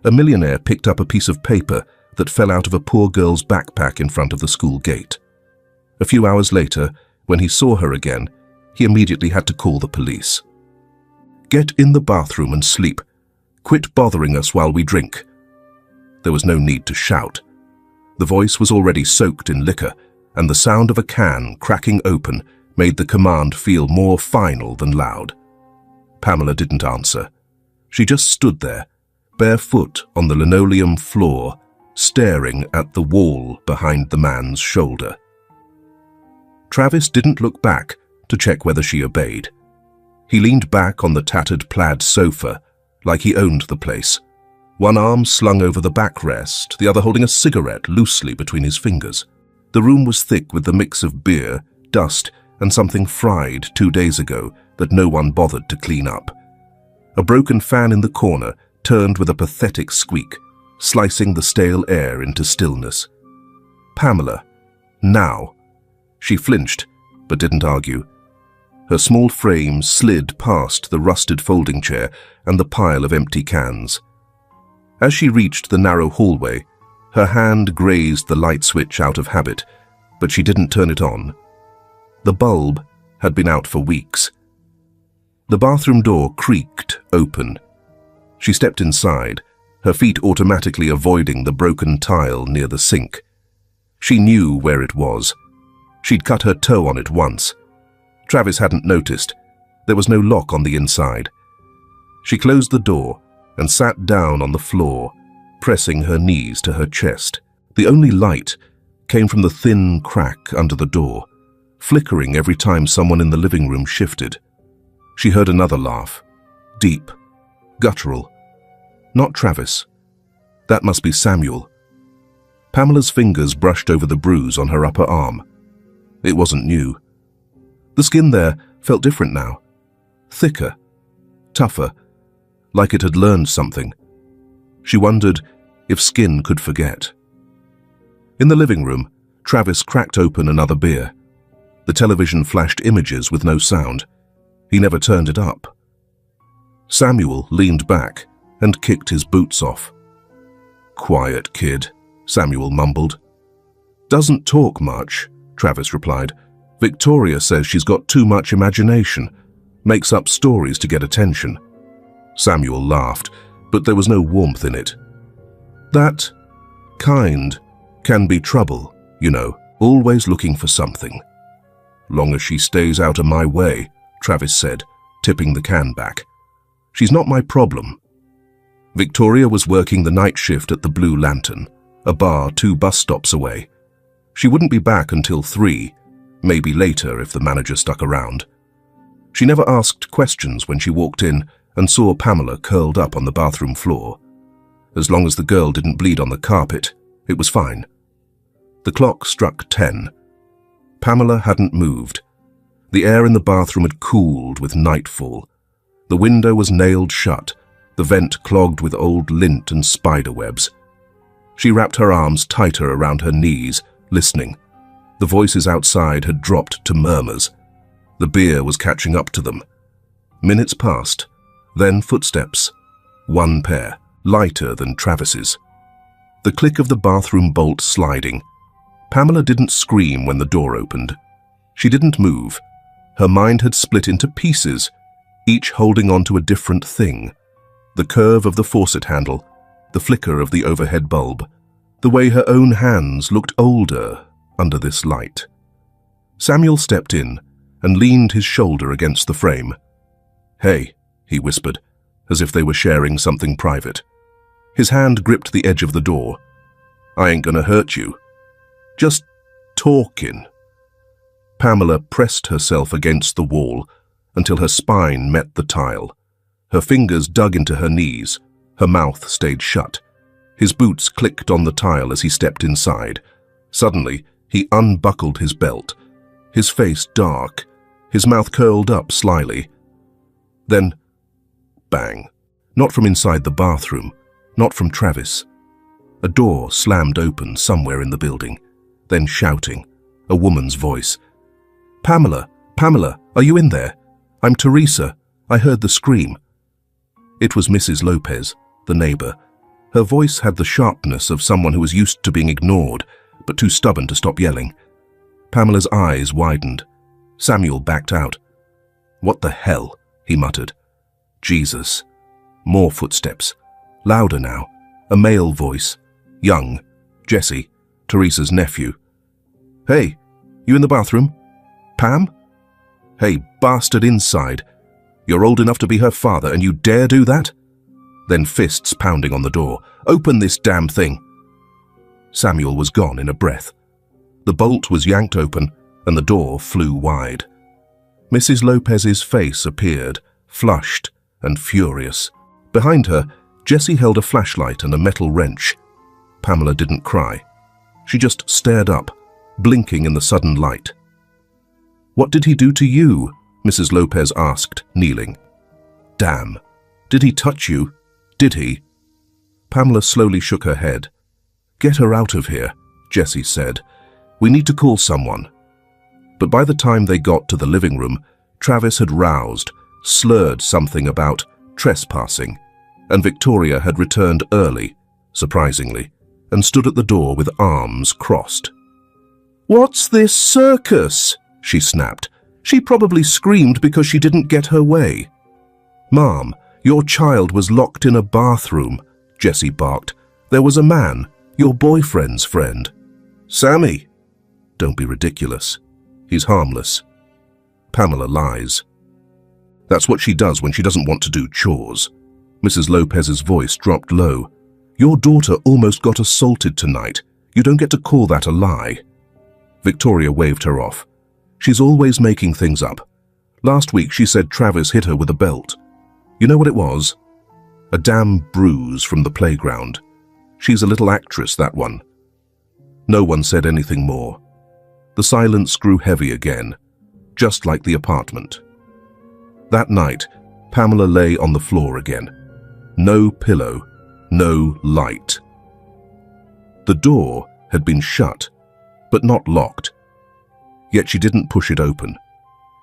A millionaire picked up a piece of paper that fell out of a poor girl's backpack in front of the school gate. A few hours later, when he saw her again, he immediately had to call the police. "Get in the bathroom and sleep. Quit bothering us while we drink." There was no need to shout. The voice was already soaked in liquor, and the sound of a can cracking open made the command feel more final than loud. Pamela didn't answer. She just stood there, barefoot on the linoleum floor, staring at the wall behind the man's shoulder. Travis didn't look back to check whether she obeyed. He leaned back on the tattered plaid sofa, like he owned the place, one arm slung over the backrest, the other holding a cigarette loosely between his fingers. The room was thick with the mix of beer, dust, and something fried 2 days ago that no one bothered to clean up. A broken fan in the corner turned with a pathetic squeak, slicing the stale air into stillness. Pamela. Now. She flinched, but didn't argue. Her small frame slid past the rusted folding chair and the pile of empty cans. As she reached the narrow hallway, her hand grazed the light switch out of habit, but she didn't turn it on. The bulb had been out for weeks. The bathroom door creaked open. She stepped inside, her feet automatically avoiding the broken tile near the sink. She knew where it was. She'd cut her toe on it once. Travis hadn't noticed. There was no lock on the inside. She closed the door and sat down on the floor, pressing her knees to her chest. The only light came from the thin crack under the door, flickering every time someone in the living room shifted. She heard another laugh, deep, guttural. Not Travis. That must be Samuel. Pamela's fingers brushed over the bruise on her upper arm. It wasn't new. The skin there felt different now. Thicker, tougher, like it had learned something. She wondered if skin could forget. In the living room, Travis cracked open another beer. The television flashed images with no sound. He never turned it up. Samuel leaned back and kicked his boots off. "Quiet kid," Samuel mumbled. "Doesn't talk much," Travis replied. "Victoria says she's got too much imagination, makes up stories to get attention." Samuel laughed, but there was no warmth in it. "That kind can be trouble, you know, always looking for something." "Long as she stays out of my way," Travis said, tipping the can back. "She's not my problem." Victoria was working the night shift at the Blue Lantern, a bar 2 bus stops away. She wouldn't be back until 3, maybe later if the manager stuck around. She never asked questions when she walked in and saw Pamela curled up on the bathroom floor. As long as the girl didn't bleed on the carpet, it was fine. The clock struck 10. Pamela hadn't moved. The air in the bathroom had cooled with nightfall. The window was nailed shut, the vent clogged with old lint and spider webs. She wrapped her arms tighter around her knees, listening. The voices outside had dropped to murmurs. The beer was catching up to them. Minutes passed, then footsteps. 1 pair, lighter than Travis's. The click of the bathroom bolt sliding. Pamela didn't scream when the door opened. She didn't move. Her mind had split into pieces, each holding on to a different thing. The curve of the faucet handle, the flicker of the overhead bulb, the way her own hands looked older under this light. Samuel stepped in and leaned his shoulder against the frame. "Hey," he whispered, as if they were sharing something private. His hand gripped the edge of the door. "I ain't gonna hurt you. Just talking." Pamela pressed herself against the wall until her spine met the tile. Her fingers dug into her knees. Her mouth stayed shut. His boots clicked on the tile as he stepped inside. Suddenly, he unbuckled his belt, his face dark, his mouth curled up slyly. Then, bang. Not from inside the bathroom, not from Travis. A door slammed open somewhere in the building. Then shouting, a woman's voice. "Pamela, Pamela, are you in there? I'm Teresa. I heard the scream." It was Mrs. Lopez, the neighbor. Her voice had the sharpness of someone who was used to being ignored, but too stubborn to stop yelling. Pamela's eyes widened. Samuel backed out. "What the hell?" he muttered. Jesus. More footsteps. Louder now. A male voice. Young. Jesse. Teresa's nephew. "Hey, you in the bathroom? Pam? Hey, bastard inside. You're old enough to be her father and you dare do that?" Then fists pounding on the door. "Open this damn thing!" Samuel was gone in a breath. The bolt was yanked open and the door flew wide. Mrs. Lopez's face appeared, flushed and furious. Behind her, Jessie held a flashlight and a metal wrench. Pamela didn't cry. She just stared up, blinking in the sudden light. "What did he do to you?" Mrs. Lopez asked, kneeling. "Damn. Did he touch you? Did he?" Pamela slowly shook her head. "Get her out of here," Jessie said. "We need to call someone." But by the time they got to the living room, Travis had roused, slurred something about trespassing, and Victoria had returned early, surprisingly, and stood at the door with arms crossed. "What's this circus?" she snapped. She probably screamed because she didn't get her way. "Mom, your child was locked in a bathroom," Jessie barked. "There was a man, your boyfriend's friend." "Sammy!" "Don't be ridiculous. He's harmless." Pamela lies. That's what she does when she doesn't want to do chores. Mrs. Lopez's voice dropped low. "Your daughter almost got assaulted tonight. You don't get to call that a lie." Victoria waved her off. "She's always making things up. Last week she said Travis hit her with a belt. You know what it was? A damn bruise from the playground. She's a little actress, that one." No one said anything more. The silence grew heavy again, just like the apartment. That night, Pamela lay on the floor again. No pillow, no light. The door had been shut, but not locked. Yet she didn't push it open.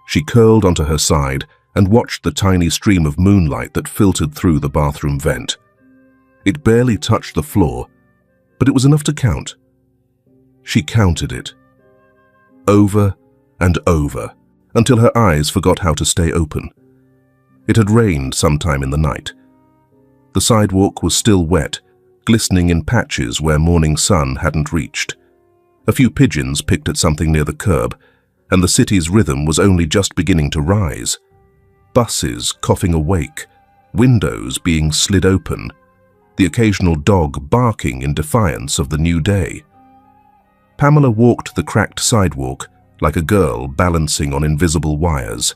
She curled onto her side and watched the tiny stream of moonlight that filtered through the bathroom vent. It barely touched the floor, but it was enough to count. She counted it. Over and over, until her eyes forgot how to stay open. It had rained sometime in the night. The sidewalk was still wet, glistening in patches where morning sun hadn't reached. A few pigeons picked at something near the curb, and the city's rhythm was only just beginning to rise. Buses coughing awake, windows being slid open, the occasional dog barking in defiance of the new day. Pamela walked the cracked sidewalk like a girl balancing on invisible wires.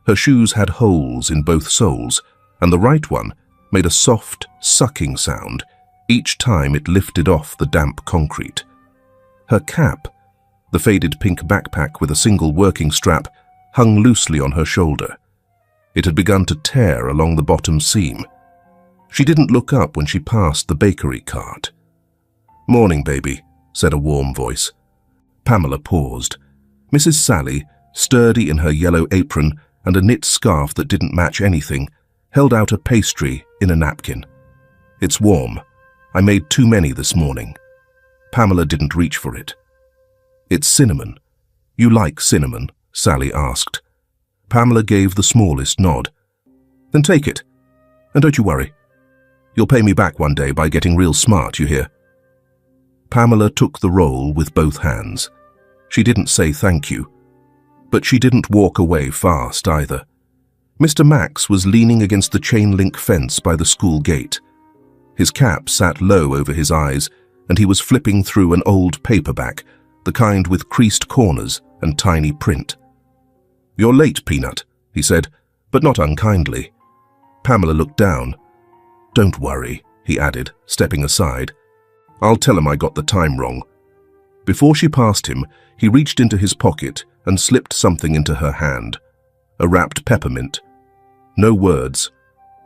Her shoes had holes in both soles, and the right one made a soft, sucking sound each time it lifted off the damp concrete. Her cap, the faded pink backpack with a single working strap, hung loosely on her shoulder. It had begun to tear along the bottom seam. She didn't look up when she passed the bakery cart. "Morning, baby," said a warm voice. Pamela paused. Mrs. Sally, sturdy in her yellow apron and a knit scarf that didn't match anything, held out a pastry in a napkin. "It's warm. I made too many this morning." Pamela didn't reach for it. "It's cinnamon. You like cinnamon?" Sally asked. Pamela gave the smallest nod. "Then take it. And don't you worry. You'll pay me back one day by getting real smart, you hear?" Pamela took the roll with both hands. She didn't say thank you. But she didn't walk away fast either. Mr. Max was leaning against the chain-link fence by the school gate. His cap sat low over his eyes, and he was flipping through an old paperback, the kind with creased corners and tiny print. "You're late, Peanut," he said, but not unkindly. Pamela looked down. "Don't worry," he added, stepping aside. "I'll tell him I got the time wrong." Before she passed him, he reached into his pocket and slipped something into her hand. A wrapped peppermint. No words,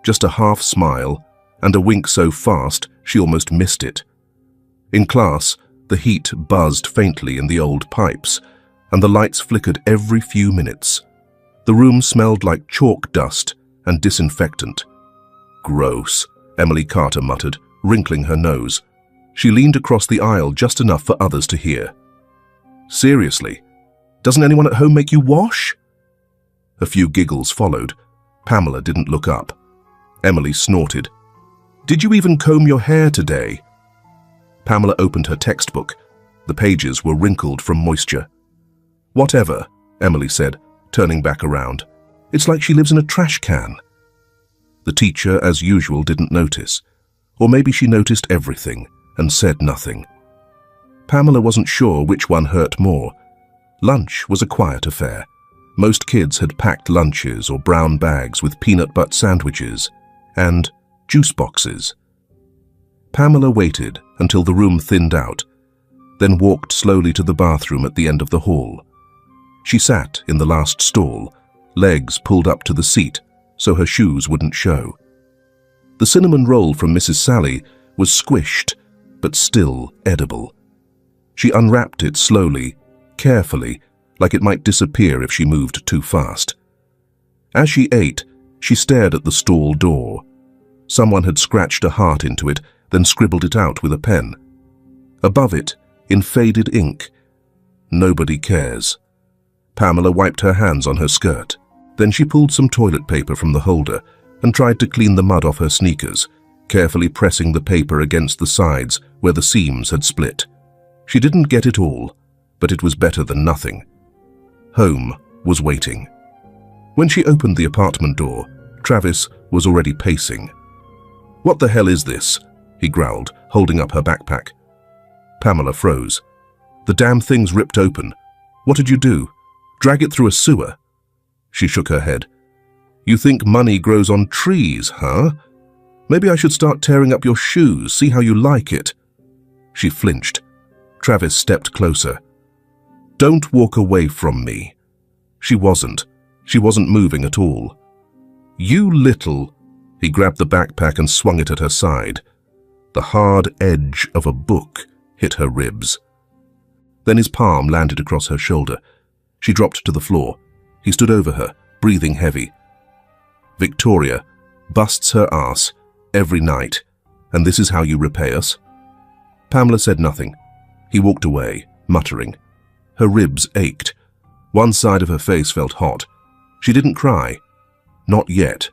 just a half smile and a wink so fast she almost missed it. In class, the heat buzzed faintly in the old pipes, and the lights flickered every few minutes. The room smelled like chalk dust and disinfectant. "Gross," Emily Carter muttered, wrinkling her nose. She leaned across the aisle just enough for others to hear. "Seriously? Doesn't anyone at home make you wash?" A few giggles followed. Pamela didn't look up. Emily snorted. "Did you even comb your hair today?" Pamela opened her textbook. The pages were wrinkled from moisture. "Whatever," Emily said, turning back around. "It's like she lives in a trash can." The teacher, as usual, didn't notice. Or maybe she noticed everything and said nothing. Pamela wasn't sure which one hurt more. Lunch was a quiet affair. Most kids had packed lunches or brown bags with peanut butter sandwiches and juice boxes. Pamela waited until the room thinned out, then walked slowly to the bathroom at the end of the hall. She sat in the last stall, legs pulled up to the seat so her shoes wouldn't show. The cinnamon roll from Mrs. Sally was squished, but still edible. She unwrapped it slowly, carefully, like it might disappear if she moved too fast. As she ate, she stared at the stall door. Someone had scratched a heart into it, then scribbled it out with a pen. Above it, in faded ink, "Nobody cares." Pamela wiped her hands on her skirt. Then she pulled some toilet paper from the holder and tried to clean the mud off her sneakers, carefully pressing the paper against the sides where the seams had split. She didn't get it all, but it was better than nothing. Home was waiting. When she opened the apartment door, Travis was already pacing. "What the hell is this?" he growled, holding up her backpack. Pamela froze. "The damn thing's ripped open. What did you do? Drag it through a sewer?" She shook her head. "You think money grows on trees, huh? Maybe I should start tearing up your shoes, see how you like it." She flinched. Travis stepped closer. "Don't walk away from me." She wasn't. She wasn't moving at all. "You little..." He grabbed the backpack and swung it at her side. The hard edge of a book hit her ribs. Then his palm landed across her shoulder. She dropped to the floor. He stood over her, breathing heavy. "Victoria busts her ass every night, and this is how you repay us?" Pamela said nothing. He walked away, muttering. Her ribs ached. One side of her face felt hot. She didn't cry. Not yet.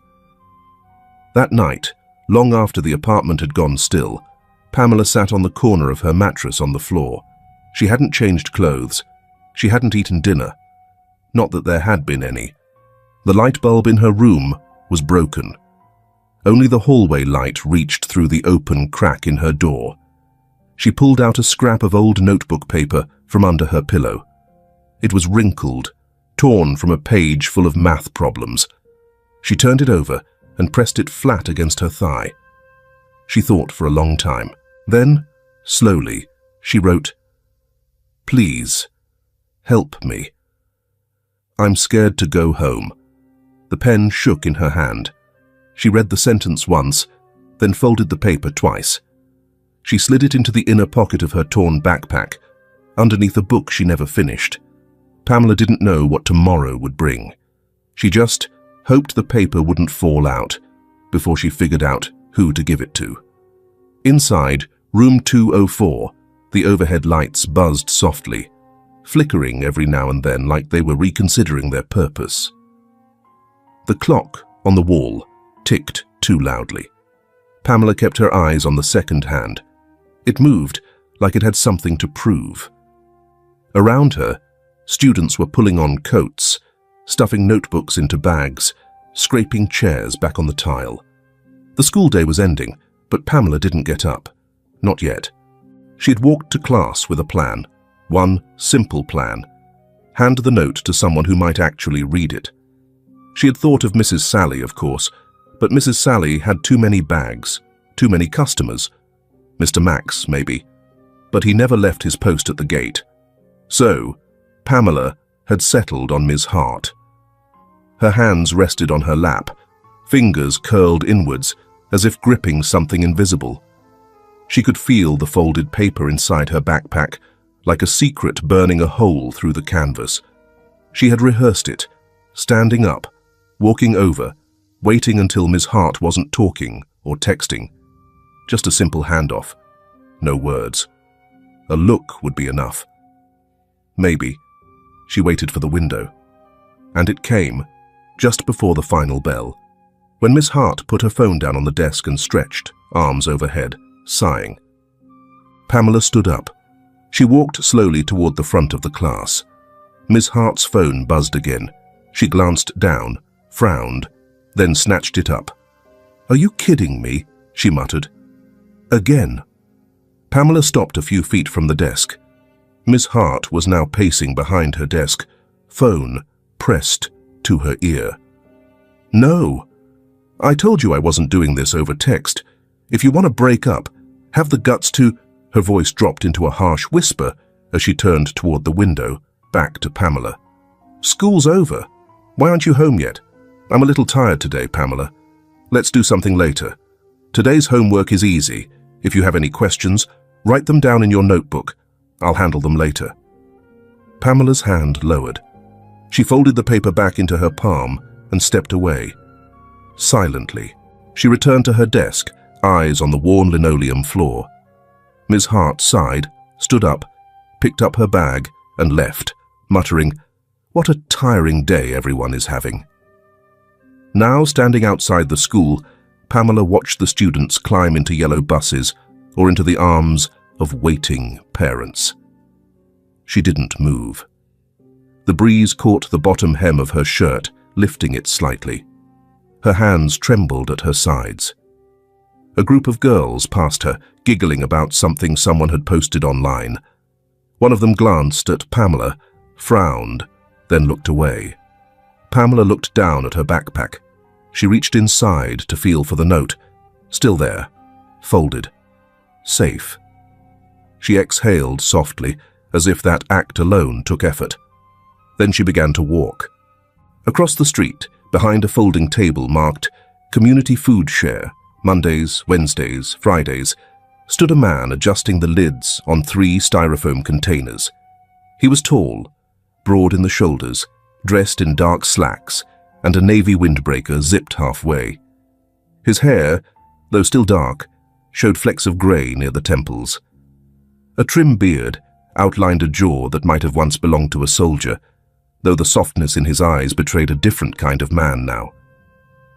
That night, long after the apartment had gone still, Pamela sat on the corner of her mattress on the floor. She hadn't changed clothes. She hadn't eaten dinner. Not that there had been any. The light bulb in her room was broken. Only the hallway light reached through the open crack in her door. She pulled out a scrap of old notebook paper from under her pillow. It was wrinkled, torn from a page full of math problems. She turned it over and pressed it flat against her thigh. She thought for a long time. Then, slowly, she wrote, "Please, help me. I'm scared to go home." The pen shook in her hand. She read the sentence once, then folded the paper twice. She slid it into the inner pocket of her torn backpack, underneath a book she never finished. Pamela didn't know what tomorrow would bring. She just hoped the paper wouldn't fall out before she figured out who to give it to. Inside, room 204, the overhead lights buzzed softly, flickering every now and then like they were reconsidering their purpose. The clock on the wall ticked too loudly. Pamela kept her eyes on the second hand. It moved like it had something to prove. Around her, students were pulling on coats, stuffing notebooks into bags, scraping chairs back on the tile. The school day was ending, but Pamela didn't get up. Not yet. She'd walked to class with a plan. One simple plan. Hand the note to someone who might actually read it. She had thought of Mrs. Sally, of course, but Mrs. Sally had too many bags, too many customers. Mr. Max, maybe. But he never left his post at the gate. So, Pamela had settled on Ms. Hart. Her hands rested on her lap, fingers curled inwards, as if gripping something invisible. She could feel the folded paper inside her backpack, like a secret burning a hole through the canvas. She had rehearsed it, standing up, walking over, waiting until Ms. Hart wasn't talking or texting. Just a simple handoff. No words. A look would be enough. Maybe. She waited for the window. And it came, just before the final bell, when Miss Hart put her phone down on the desk and stretched, arms overhead, sighing. Pamela stood up. She walked slowly toward the front of the class. Miss Hart's phone buzzed again. She glanced down, frowned, then snatched it up. "Are you kidding me?" she muttered. "Again." Pamela stopped a few feet from the desk. Miss Hart was now pacing behind her desk, phone pressed to her ear. "No. I told you I wasn't doing this over text. If you want to break up, have the guts to—" Her voice dropped into a harsh whisper as she turned toward the window, back to Pamela. "School's over. Why aren't you home yet? I'm a little tired today, Pamela. Let's do something later. Today's homework is easy. If you have any questions, write them down in your notebook. I'll handle them later." Pamela's hand lowered. She folded the paper back into her palm and stepped away. Silently, she returned to her desk, eyes on the worn linoleum floor. Miss Hart sighed, stood up, picked up her bag, and left, muttering, "What a tiring day everyone is having." Now, standing outside the school, Pamela watched the students climb into yellow buses or into the arms of waiting parents. She didn't move. The breeze caught the bottom hem of her shirt, lifting it slightly. Her hands trembled at her sides. A group of girls passed her, giggling about something someone had posted online. One of them glanced at Pamela, frowned, then looked away. Pamela looked down at her backpack. She reached inside to feel for the note. Still there, folded, safe. She exhaled softly, as if that act alone took effort. Then she began to walk. Across the street, behind a folding table marked Community Food Share, Mondays, Wednesdays, Fridays, stood a man adjusting the lids on 3 styrofoam containers. He was tall, broad in the shoulders, dressed in dark slacks, and a navy windbreaker zipped halfway. His hair, though still dark, showed flecks of grey near the temples. A trim beard outlined a jaw that might have once belonged to a soldier, though the softness in his eyes betrayed a different kind of man now.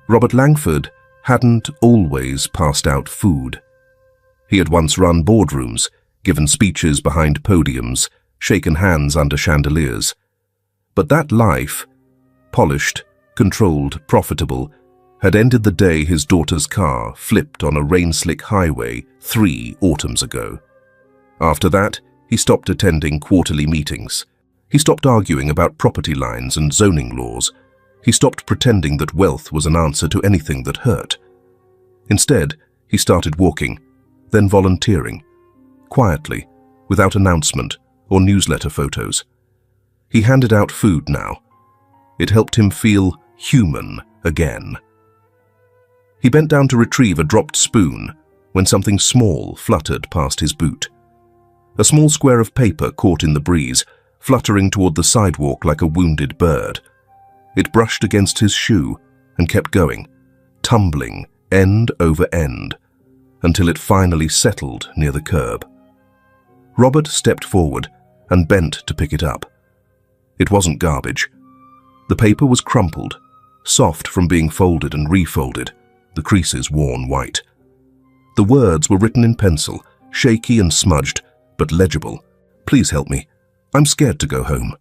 Robert Langford hadn't always passed out food. He had once run boardrooms, given speeches behind podiums, shaken hands under chandeliers. But that life, polished, controlled, profitable, had ended the day his daughter's car flipped on a rain-slick highway 3 autumns ago. After that, he stopped attending quarterly meetings. He stopped arguing about property lines and zoning laws. He stopped pretending that wealth was an answer to anything that hurt. Instead, he started walking, then volunteering, quietly, without announcement or newsletter photos. He handed out food now. It helped him feel human again. He bent down to retrieve a dropped spoon when something small fluttered past his boot. A small square of paper caught in the breeze, fluttering toward the sidewalk like a wounded bird. It brushed against his shoe and kept going, tumbling end over end, until it finally settled near the curb. Robert stepped forward and bent to pick it up. It wasn't garbage. The paper was crumpled, soft from being folded and refolded, the creases worn white. The words were written in pencil, shaky and smudged, but legible. "Please help me. I'm scared to go home."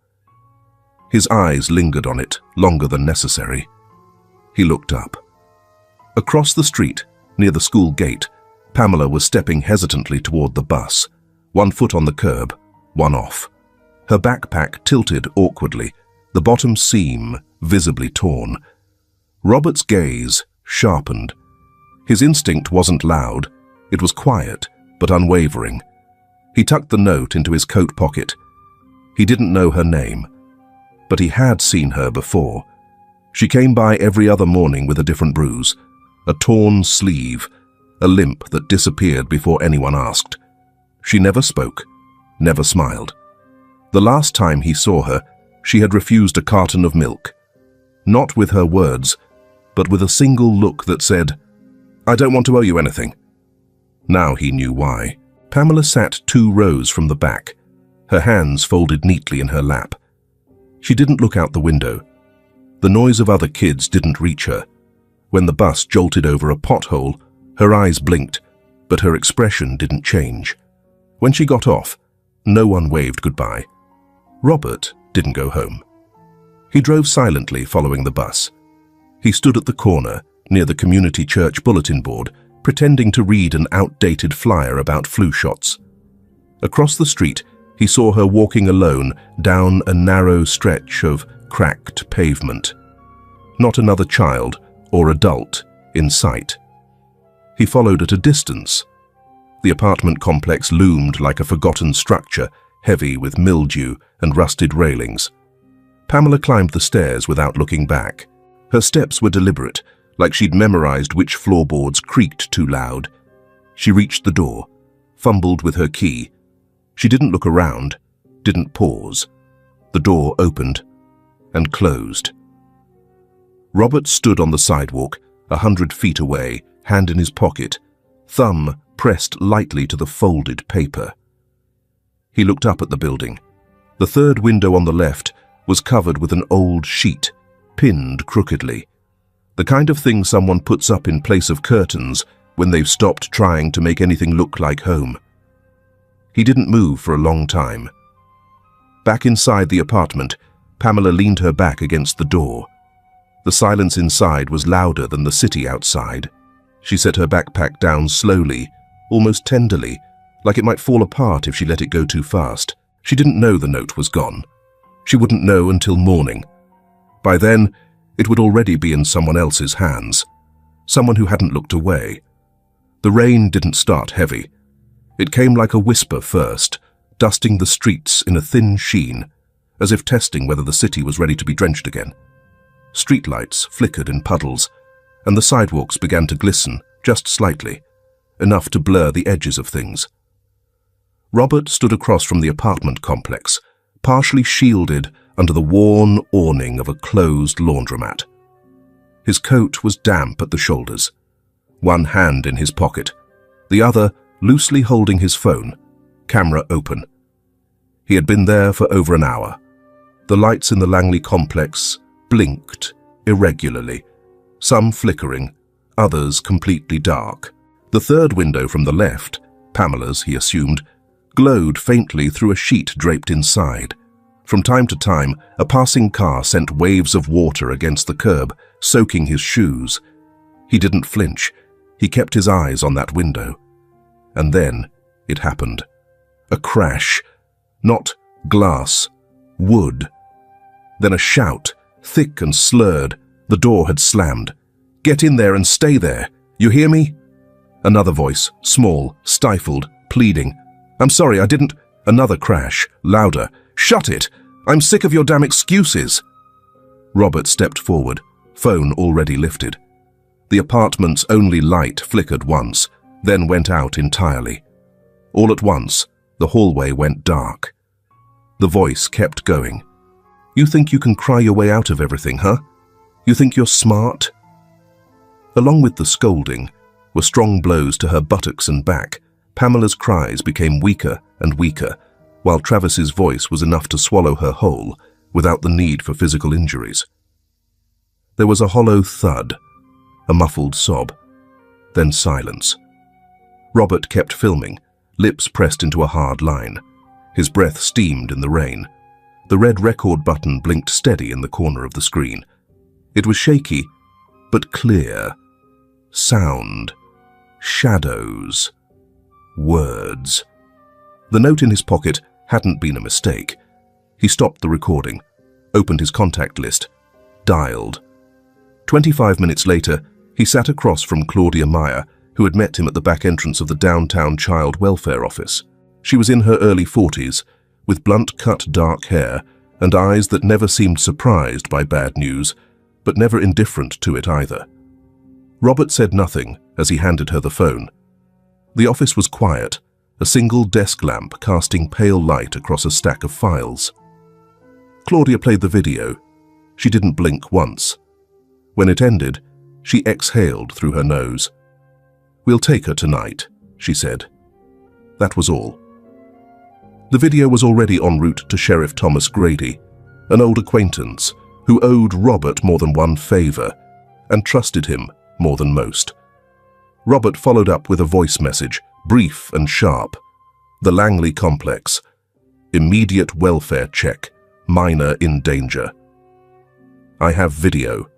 His eyes lingered on it longer than necessary. He looked up. Across the street, near the school gate, Pamela was stepping hesitantly toward the bus, one foot on the curb, one off. Her backpack tilted awkwardly, the bottom seam visibly torn. Robert's gaze sharpened. His instinct wasn't loud. It was quiet, but unwavering. He tucked the note into his coat pocket. He didn't know her name, but he had seen her before. She came by every other morning with a different bruise, a torn sleeve, a limp that disappeared before anyone asked. She never spoke, never smiled. The last time he saw her, she had refused a carton of milk. Not with her words, but with a single look that said, "I don't want to owe you anything." Now he knew why. Pamela sat 2 rows from the back, her hands folded neatly in her lap. She didn't look out the window. The noise of other kids didn't reach her. When the bus jolted over a pothole, her eyes blinked, but her expression didn't change. When she got off, no one waved goodbye. Robert didn't go home. He drove silently following the bus. He stood at the corner, near the community church bulletin board, pretending to read an outdated flyer about flu shots. Across the street, he saw her walking alone down a narrow stretch of cracked pavement. Not another child or adult in sight. He followed at a distance. The apartment complex loomed like a forgotten structure, heavy with mildew and rusted railings. Pamela climbed the stairs without looking back. Her steps were deliberate, like she'd memorized which floorboards creaked too loud. She reached the door, fumbled with her key. She didn't look around, didn't pause. The door opened and closed. Robert stood on the sidewalk, 100 feet away, hand in his pocket, thumb pressed lightly to the folded paper. He looked up at the building. The third window on the left was covered with an old sheet, pinned crookedly. The kind of thing someone puts up in place of curtains when they've stopped trying to make anything look like home. He didn't move for a long time. Back inside the apartment, Pamela leaned her back against the door. The silence inside was louder than the city outside. She set her backpack down slowly, almost tenderly, like it might fall apart if she let it go too fast. She didn't know the note was gone. She wouldn't know until morning. By then, it would already be in someone else's hands, someone who hadn't looked away. The rain didn't start heavy. It came like a whisper first, dusting the streets in a thin sheen, as if testing whether the city was ready to be drenched again. Streetlights flickered in puddles, and the sidewalks began to glisten, just slightly, enough to blur the edges of things. Robert stood across from the apartment complex, partially shielded under the worn awning of a closed laundromat. His coat was damp at the shoulders, one hand in his pocket, the other loosely holding his phone, camera open. He had been there for over an hour. The lights in the Langley complex blinked irregularly, some flickering, others completely dark. The third window from the left, Pamela's, he assumed, glowed faintly through a sheet draped inside. From time to time, a passing car sent waves of water against the curb, soaking his shoes. He didn't flinch. He kept his eyes on that window. And then it happened. A crash. Not glass, wood. Then a shout, thick and slurred. The door had slammed. "Get in there and stay there. You hear me?" Another voice, small, stifled, pleading. "I'm sorry, I didn't—" Another crash, louder. "Shut it! I'm sick of your damn excuses!" Robert stepped forward, phone already lifted. The apartment's only light flickered once, then went out entirely. All at once, the hallway went dark. The voice kept going. "You think you can cry your way out of everything, huh? You think you're smart?" Along with the scolding were strong blows to her buttocks and back. Pamela's cries became weaker and weaker, while Travis's voice was enough to swallow her whole, without the need for physical injuries. There was a hollow thud, a muffled sob, then silence. Robert kept filming, lips pressed into a hard line. His breath steamed in the rain. The red record button blinked steady in the corner of the screen. It was shaky, but clear. Sound. Shadows. Words. The note in his pocket hadn't been a mistake. He stopped the recording, opened his contact list, dialed. 25 minutes later, he sat across from Claudia Meyer, who had met him at the back entrance of the downtown child welfare office. She was in her early 40s, with blunt-cut dark hair and eyes that never seemed surprised by bad news, but never indifferent to it either. Robert said nothing as he handed her the phone. The office was quiet, a single desk lamp casting pale light across a stack of files. Claudia played the video. She didn't blink once. When it ended, she exhaled through her nose. "We'll take her tonight," she said. That was all. The video was already en route to Sheriff Thomas Grady, an old acquaintance who owed Robert more than one favor and trusted him more than most. Robert followed up with a voice message, brief and sharp. The Langley complex. Immediate welfare check. Minor in danger. I have video.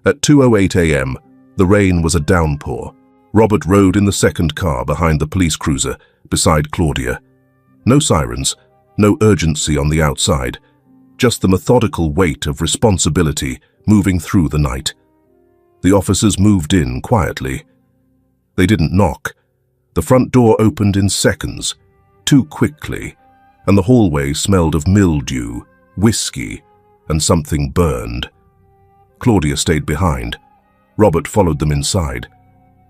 At 2:08 a.m., the rain was a downpour. Robert rode in the second car behind the police cruiser beside Claudia. No sirens, no urgency on the outside, just the methodical weight of responsibility moving through the night. The officers moved in quietly. They didn't knock. The front door opened in seconds, too quickly, and the hallway smelled of mildew, whiskey, and something burned. Claudia stayed behind. Robert followed them inside.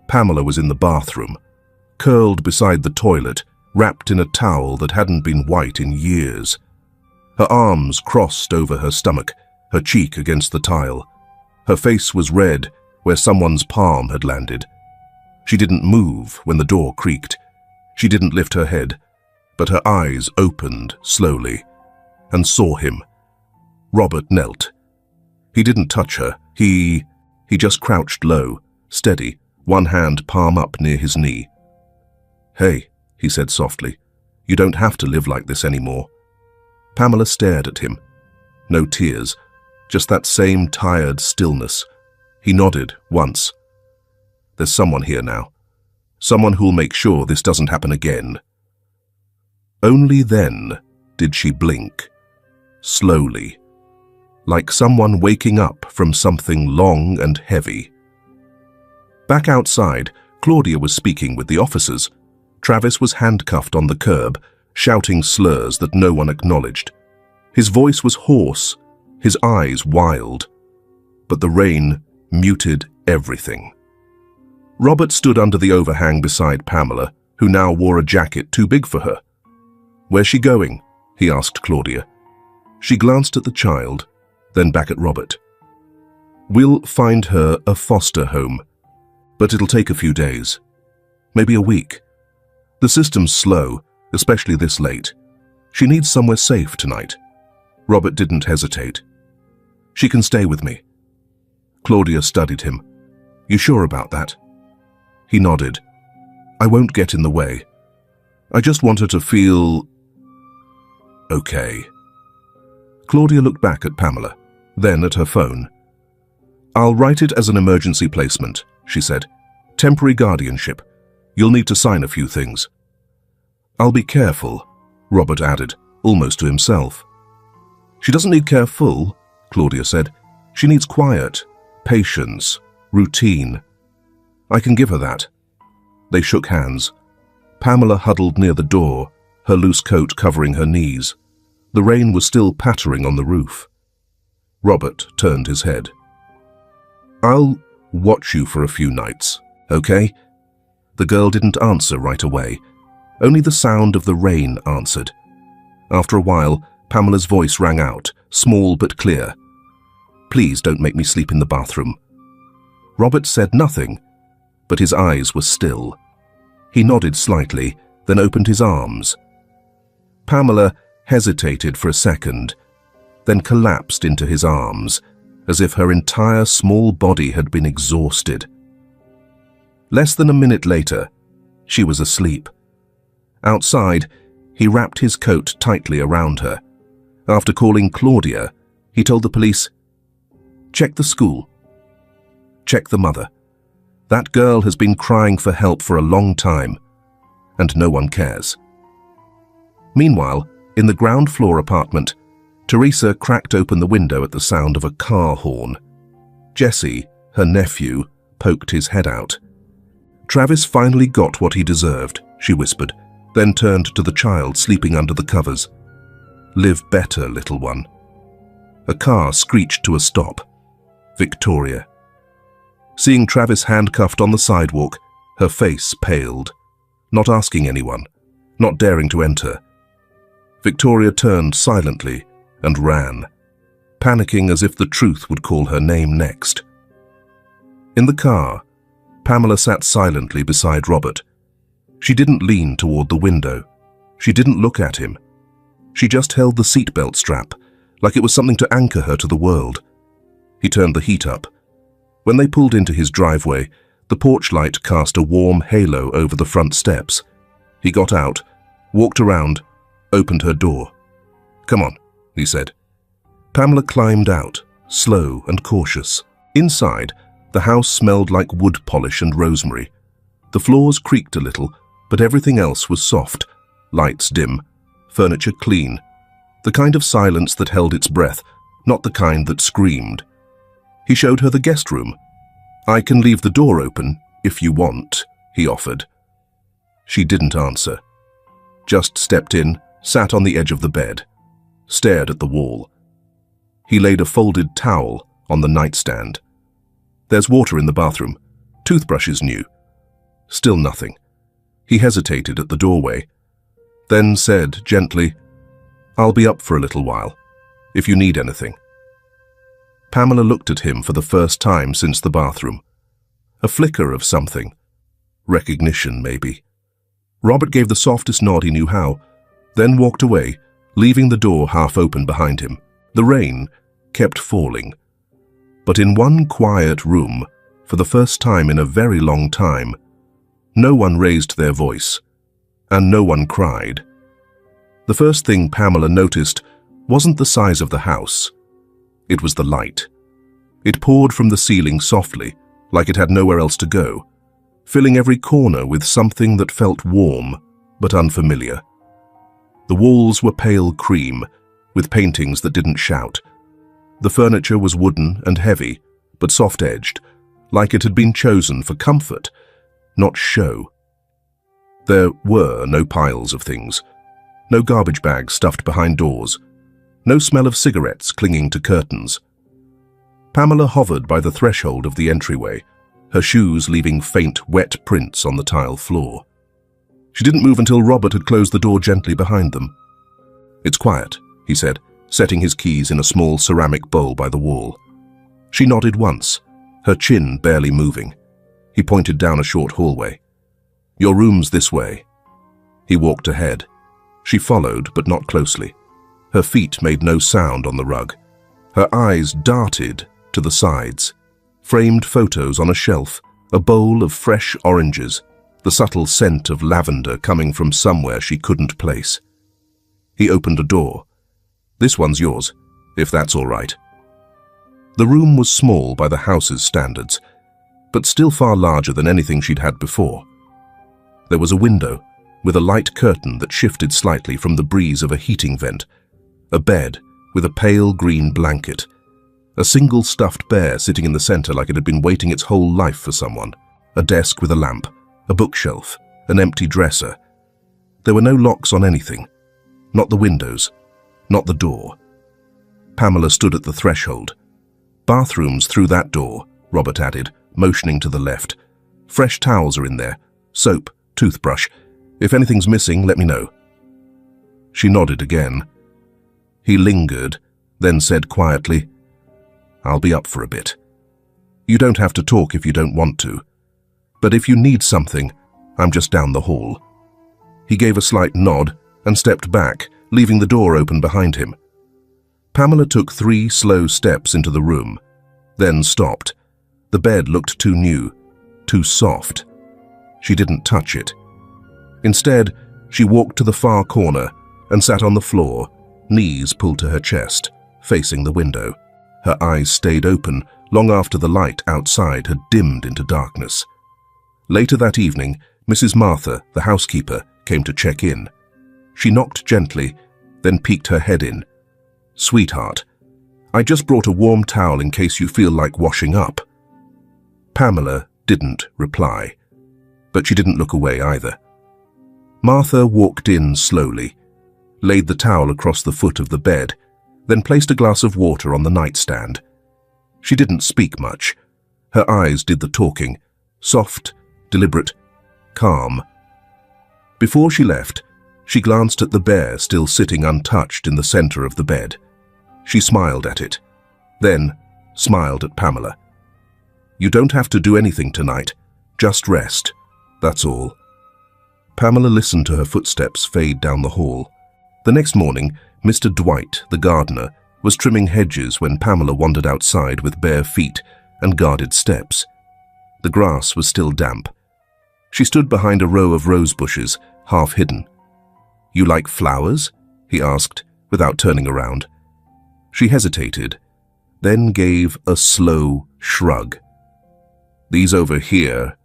Pamela was in the bathroom, curled beside the toilet, wrapped in a towel that hadn't been white in years. Her arms crossed over her stomach, her cheek against the tile. Her face was red where someone's palm had landed. She didn't move when the door creaked. She didn't lift her head, but her eyes opened slowly and saw him. Robert knelt. He didn't touch her. He just crouched low, steady, one hand palm up near his knee. "Hey," he said softly, "you don't have to live like this anymore." Pamela stared at him. No tears, just that same tired stillness. He nodded once. "There's someone here now. Someone who'll make sure this doesn't happen again." Only then did she blink. Slowly. Like someone waking up from something long and heavy. Back outside, Claudia was speaking with the officers. Travis was handcuffed on the curb, shouting slurs that no one acknowledged. His voice was hoarse, his eyes wild. But the rain muted everything. Robert stood under the overhang beside Pamela, who now wore a jacket too big for her. "Where's she going?" he asked Claudia. She glanced at the child, then back at Robert. "We'll find her a foster home, but it'll take a few days. Maybe a week. The system's slow, especially this late. She needs somewhere safe tonight." Robert didn't hesitate. "She can stay with me." Claudia studied him. "You sure about that?" He nodded. "I won't get in the way. I just want her to feel okay." Claudia looked back at Pamela, then at her phone. "I'll write it as an emergency placement," she said. "Temporary guardianship. You'll need to sign a few things." "I'll be careful," Robert added, almost to himself. "She doesn't need careful," Claudia said. "She needs quiet, patience, routine. I can give her that." They shook hands. Pamela huddled near the door, her loose coat covering her knees. The rain was still pattering on the roof. Robert turned his head. "I'll watch you for a few nights, okay?" The girl didn't answer right away. Only the sound of the rain answered. After a while, Pamela's voice rang out, small but clear. "Please don't make me sleep in the bathroom." Robert said nothing, but his eyes were still. He nodded slightly, then opened his arms. Pamela hesitated for a second, then collapsed into his arms, as if her entire small body had been exhausted. Less than a minute later, she was asleep. Outside, he wrapped his coat tightly around her. After calling Claudia, he told the police, "Check the school. Check the mother. That girl has been crying for help for a long time, and no one cares." Meanwhile, in the ground floor apartment, Teresa cracked open the window at the sound of a car horn. Jesse, her nephew, poked his head out. "Travis finally got what he deserved," she whispered, then turned to the child sleeping under the covers. "Live better, little one." A car screeched to a stop. Victoria. Seeing Travis handcuffed on the sidewalk, her face paled. Not asking anyone, not daring to enter. Victoria turned silently and ran, panicking as if the truth would call her name next. In the car, Pamela sat silently beside Robert. She didn't lean toward the window. She didn't look at him. She just held the seatbelt strap, like it was something to anchor her to the world. He turned the heat up. When they pulled into his driveway, the porch light cast a warm halo over the front steps. He got out, walked around, opened her door. "Come on," he said. Pamela climbed out, slow and cautious. Inside, the house smelled like wood polish and rosemary. The floors creaked a little, but everything else was soft, lights dim, furniture clean, the kind of silence that held its breath, not the kind that screamed. He showed her the guest room. "I can leave the door open, if you want," he offered. She didn't answer. Just stepped in, sat on the edge of the bed, stared at the wall. He laid a folded towel on the nightstand. "There's water in the bathroom. Toothbrush is new." Still nothing. He hesitated at the doorway, then said gently, "I'll be up for a little while, if you need anything." Pamela looked at him for the first time since the bathroom. A flicker of something. Recognition, maybe. Robert gave the softest nod he knew how, then walked away, leaving the door half open behind him. The rain kept falling. But in one quiet room, for the first time in a very long time, no one raised their voice, and no one cried. The first thing Pamela noticed wasn't the size of the house. It was the light. It poured from the ceiling softly, like it had nowhere else to go, filling every corner with something that felt warm but unfamiliar. The walls were pale cream, with paintings that didn't shout. The furniture was wooden and heavy, but soft-edged, like it had been chosen for comfort, not show. There were no piles of things, no garbage bags stuffed behind doors, no smell of cigarettes clinging to curtains. Pamela hovered by the threshold of the entryway, her shoes leaving faint, wet prints on the tile floor. She didn't move until Robert had closed the door gently behind them. "It's quiet," he said, setting his keys in a small ceramic bowl by the wall. She nodded once, her chin barely moving. He pointed down a short hallway. "Your room's this way." He walked ahead. She followed, but not closely. Her feet made no sound on the rug. Her eyes darted to the sides. Framed photos on a shelf, a bowl of fresh oranges, the subtle scent of lavender coming from somewhere she couldn't place. He opened a door. "This one's yours, if that's all right." The room was small by the house's standards, but still far larger than anything she'd had before. There was a window, with a light curtain that shifted slightly from the breeze of a heating vent, a bed with a pale green blanket, a single stuffed bear sitting in the center like it had been waiting its whole life for someone, a desk with a lamp, a bookshelf, an empty dresser. There were no locks on anything, not the windows, not the door. Pamela stood at the threshold. "Bathrooms through that door," Robert added, motioning to the left. "Fresh towels are in there, soap, toothbrush. If anything's missing, let me know." She nodded again. He lingered, then said quietly, "I'll be up for a bit. You don't have to talk if you don't want to. But if you need something, I'm just down the hall." He gave a slight nod and stepped back, leaving the door open behind him. Pamela took 3 slow steps into the room, then stopped. The bed looked too new, too soft. She didn't touch it. Instead, she walked to the far corner and sat on the floor, knees pulled to her chest, facing the window. Her eyes stayed open long after the light outside had dimmed into darkness. Later that evening, Mrs. Martha, the housekeeper, came to check in. She knocked gently, then peeked her head in. "Sweetheart, I just brought a warm towel in case you feel like washing up." Pamela didn't reply, but she didn't look away either. Martha walked in slowly, laid the towel across the foot of the bed, then placed a glass of water on the nightstand. She didn't speak much. Her eyes did the talking, soft, deliberate, calm. Before she left, she glanced at the bear still sitting untouched in the center of the bed. She smiled at it, then smiled at Pamela. "You don't have to do anything tonight. Just rest. That's all." Pamela listened to her footsteps fade down the hall. The next morning, Mr. Dwight, the gardener, was trimming hedges when Pamela wandered outside with bare feet and guarded steps. The grass was still damp. She stood behind a row of rose bushes, half hidden. "You like flowers?" he asked, without turning around. She hesitated, then gave a slow shrug. "These over here,"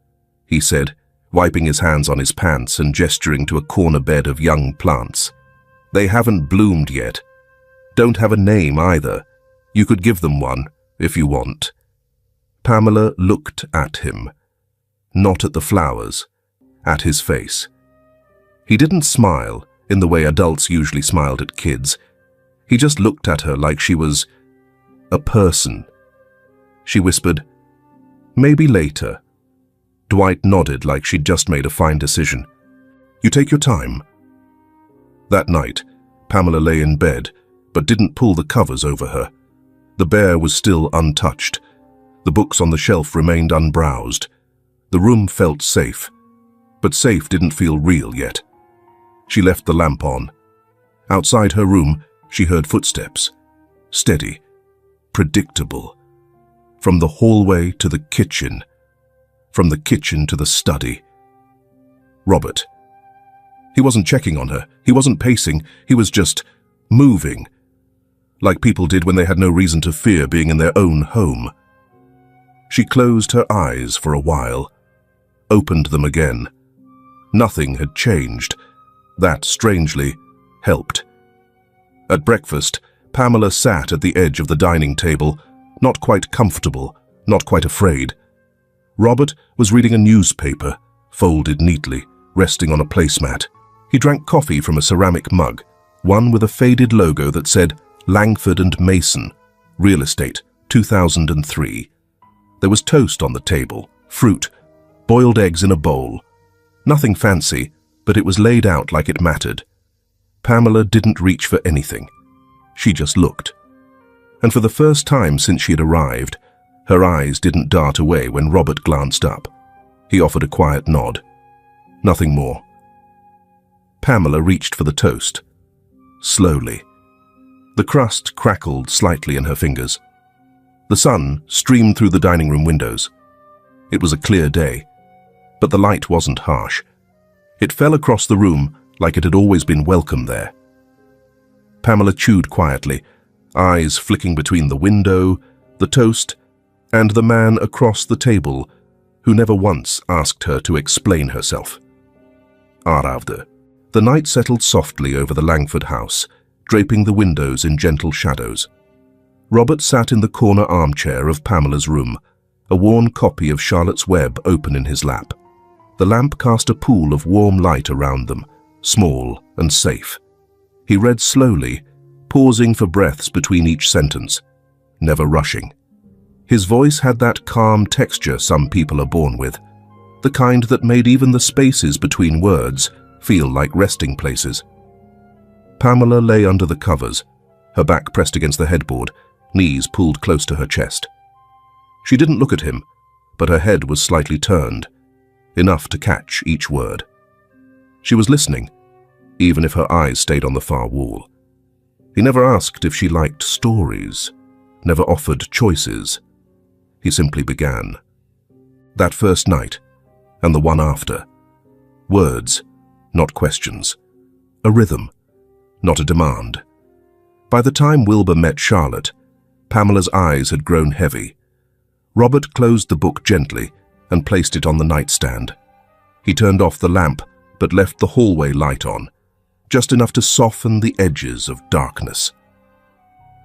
he said, wiping his hands on his pants and gesturing to a corner bed of young plants. "They haven't bloomed yet. Don't have a name either. You could give them one, if you want." Pamela looked at him, not at the flowers, at his face. He didn't smile in the way adults usually smiled at kids. He just looked at her like she was a person. She whispered, "Maybe later." Dwight nodded like she'd just made a fine decision. "You take your time." That night, Pamela lay in bed, but didn't pull the covers over her. The bear was still untouched. The books on the shelf remained unbrowsed. The room felt safe, but safe didn't feel real yet. She left the lamp on. Outside her room, she heard footsteps. Steady, predictable. From the hallway to the kitchen. From the kitchen to the study. Robert. He wasn't checking on her. He wasn't pacing. He was just moving, like people did when they had no reason to fear being in their own home. She closed her eyes for a while, opened them again. Nothing had changed. That, strangely, helped. At breakfast, Pamela sat at the edge of the dining table, not quite comfortable, not quite afraid. Robert was reading a newspaper, folded neatly, resting on a placemat. He drank coffee from a ceramic mug, one with a faded logo that said Langford and Mason, Real Estate, 2003. There was toast on the table, fruit, boiled eggs in a bowl. Nothing fancy, but it was laid out like it mattered. Pamela didn't reach for anything. She just looked. And for the first time since she had arrived, her eyes didn't dart away when Robert glanced up. He offered a quiet nod. Nothing more. Pamela reached for the toast. Slowly. The crust crackled slightly in her fingers. The sun streamed through the dining room windows. It was a clear day, but the light wasn't harsh. It fell across the room like it had always been welcome there. Pamela chewed quietly, eyes flicking between the window, the toast, and the man across the table, who never once asked her to explain herself. Aravde. The night settled softly over the Langford house, draping the windows in gentle shadows. Robert sat in the corner armchair of Pamela's room, a worn copy of Charlotte's Web open in his lap. The lamp cast a pool of warm light around them, small and safe. He read slowly, pausing for breaths between each sentence, never rushing. His voice had that calm texture some people are born with, the kind that made even the spaces between words feel like resting places. Pamela lay under the covers, her back pressed against the headboard, knees pulled close to her chest. She didn't look at him, but her head was slightly turned, enough to catch each word. She was listening, even if her eyes stayed on the far wall. He never asked if she liked stories, never offered choices. He simply began. That first night, and the one after. Words, not questions. A rhythm, not a demand. By the time Wilbur met Charlotte, Pamela's eyes had grown heavy. Robert closed the book gently and placed it on the nightstand. He turned off the lamp, but left the hallway light on, just enough to soften the edges of darkness.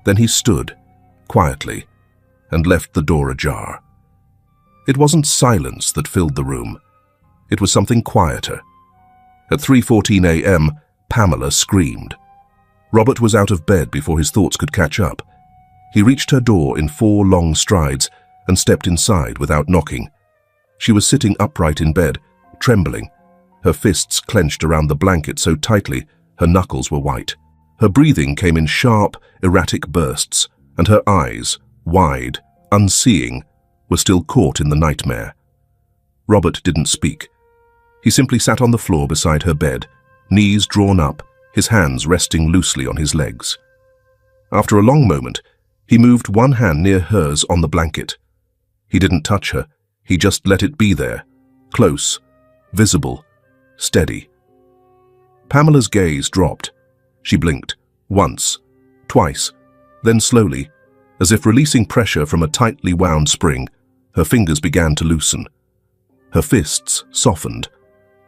Then he stood, quietly, and left the door ajar. It wasn't silence that filled the room. It was something quieter. At 3:14 a.m., Pamela screamed. Robert was out of bed before his thoughts could catch up. He reached her door in 4 long strides and stepped inside without knocking. She was sitting upright in bed, trembling, her fists clenched around the blanket so tightly her knuckles were white. Her breathing came in sharp, erratic bursts, and her eyes, wide, unseeing, were still caught in the nightmare. Robert didn't speak. He simply sat on the floor beside her bed, knees drawn up, his hands resting loosely on his legs. After a long moment, he moved one hand near hers on the blanket. He didn't touch her, he just let it be there, close, visible, steady. Pamela's gaze dropped. She blinked, once, twice, then slowly, as if releasing pressure from a tightly wound spring, her fingers began to loosen. Her fists softened.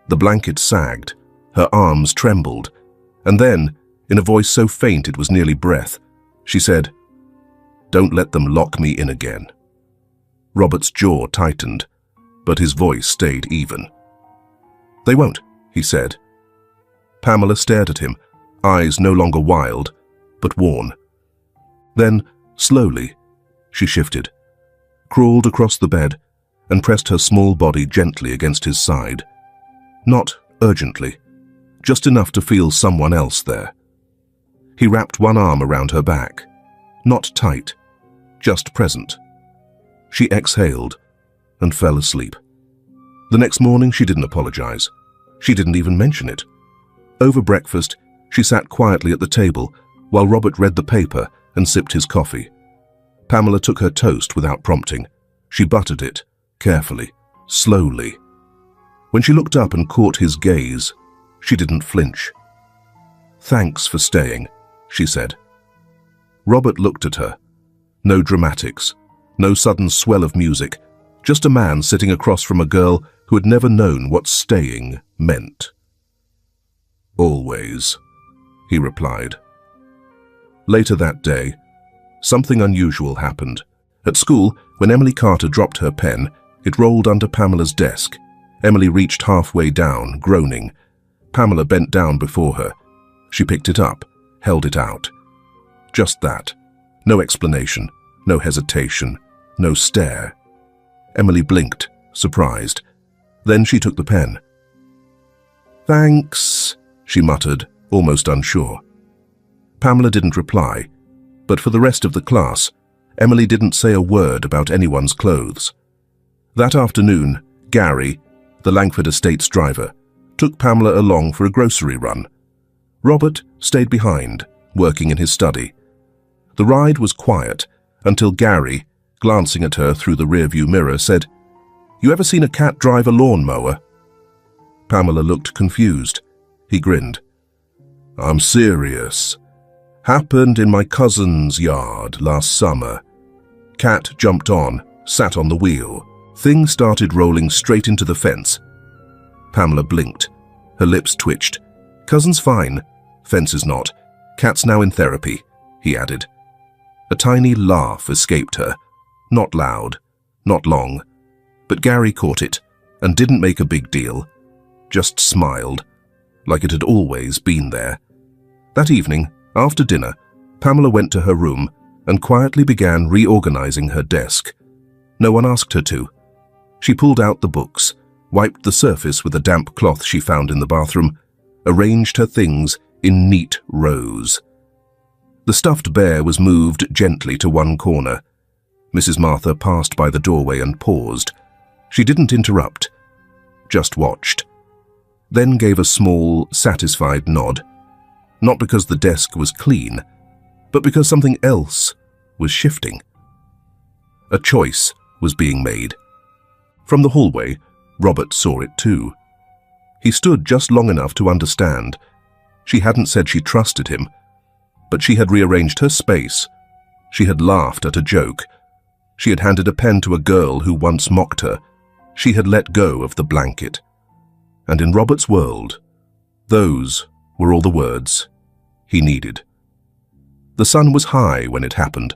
The blanket sagged. Her arms trembled. And then, in a voice so faint it was nearly breath, she said, "Don't let them lock me in again." Robert's jaw tightened, but his voice stayed even. "They won't," he said. Pamela stared at him, eyes no longer wild, but worn. Then, slowly, she shifted, crawled across the bed, and pressed her small body gently against his side. Not urgently, just enough to feel someone else there. He wrapped one arm around her back, not tight, just present. She exhaled and fell asleep. The next morning she didn't apologize. She didn't even mention it. Over breakfast, she sat quietly at the table while Robert read the paper and sipped his coffee. Pamela took her toast without prompting. She buttered it, carefully, slowly. When she looked up and caught his gaze, she didn't flinch. "Thanks for staying," she said. Robert looked at her. No dramatics, no sudden swell of music, just a man sitting across from a girl who had never known what staying meant. "Always," he replied. Later that day, something unusual happened. At school, when Emily Carter dropped her pen, it rolled under Pamela's desk. Emily reached halfway down, groaning. Pamela bent down before her. She picked it up, held it out. Just that. No explanation, no hesitation, no stare. Emily blinked, surprised. Then she took the pen. "Thanks," she muttered, almost unsure. Pamela didn't reply, but for the rest of the class, Emily didn't say a word about anyone's clothes. That afternoon, Gary, the Langford Estates driver, took Pamela along for a grocery run. Robert stayed behind, working in his study. The ride was quiet until Gary, glancing at her through the rearview mirror, said, "You ever seen a cat drive a lawnmower?" Pamela looked confused. He grinned. "I'm serious. Happened in my cousin's yard last summer. Cat jumped on, sat on the wheel. Thing started rolling straight into the fence." Pamela blinked. Her lips twitched. "Cousin's fine. Fence is not. Cat's now in therapy," he added. A tiny laugh escaped her. Not loud, not long. But Gary caught it and didn't make a big deal. Just smiled, like it had always been there. That evening, after dinner, Pamela went to her room and quietly began reorganizing her desk. No one asked her to. She pulled out the books, wiped the surface with a damp cloth she found in the bathroom, arranged her things in neat rows. The stuffed bear was moved gently to one corner. Mrs. Martha passed by the doorway and paused. She didn't interrupt, just watched. Then gave a small, satisfied nod. Not because the desk was clean, but because something else was shifting. A choice was being made. From the hallway, Robert saw it too. He stood just long enough to understand. She hadn't said she trusted him, but she had rearranged her space. She had laughed at a joke. She had handed a pen to a girl who once mocked her. She had let go of the blanket. And in Robert's world, those were all the words he needed. The sun was high when it happened.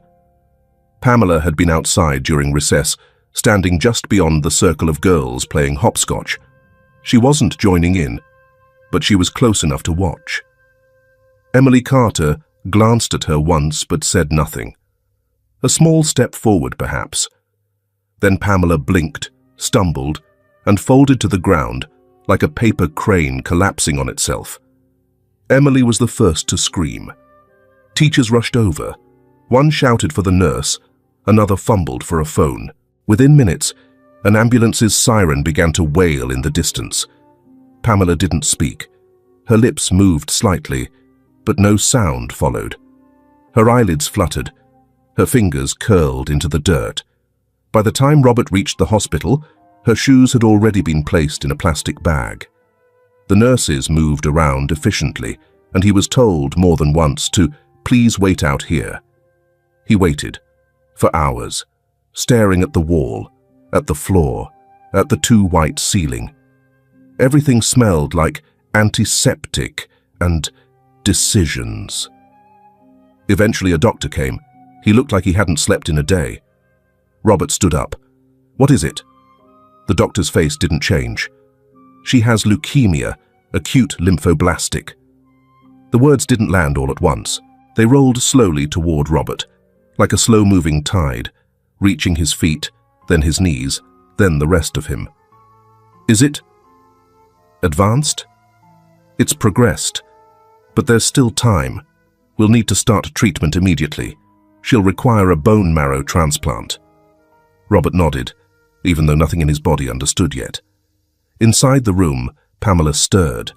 Pamela had been outside during recess, standing just beyond the circle of girls playing hopscotch. She wasn't joining in, but she was close enough to watch. Emily Carter glanced at her once but said nothing. A small step forward, perhaps. Then Pamela blinked, stumbled, and folded to the ground like a paper crane collapsing on itself. Emily was the first to scream. Teachers rushed over. One shouted for the nurse, another fumbled for a phone. Within minutes, an ambulance's siren began to wail in the distance. Pamela didn't speak. Her lips moved slightly, but no sound followed. Her eyelids fluttered. Her fingers curled into the dirt. By the time Robert reached the hospital, her shoes had already been placed in a plastic bag. The nurses moved around efficiently, and he was told more than once to please wait out here. He waited, for hours, staring at the wall, at the floor, at the too white ceiling. Everything smelled like antiseptic and decisions. Eventually a doctor came. He looked like he hadn't slept in a day. Robert stood up. "What is it?" The doctor's face didn't change. "She has leukemia, acute lymphoblastic." The words didn't land all at once. They rolled slowly toward Robert, like a slow-moving tide, reaching his feet, then his knees, then the rest of him. "Is it advanced?" "It's progressed, but there's still time. We'll need to start treatment immediately. She'll require a bone marrow transplant." Robert nodded, even though nothing in his body understood yet. Inside the room, Pamela stirred.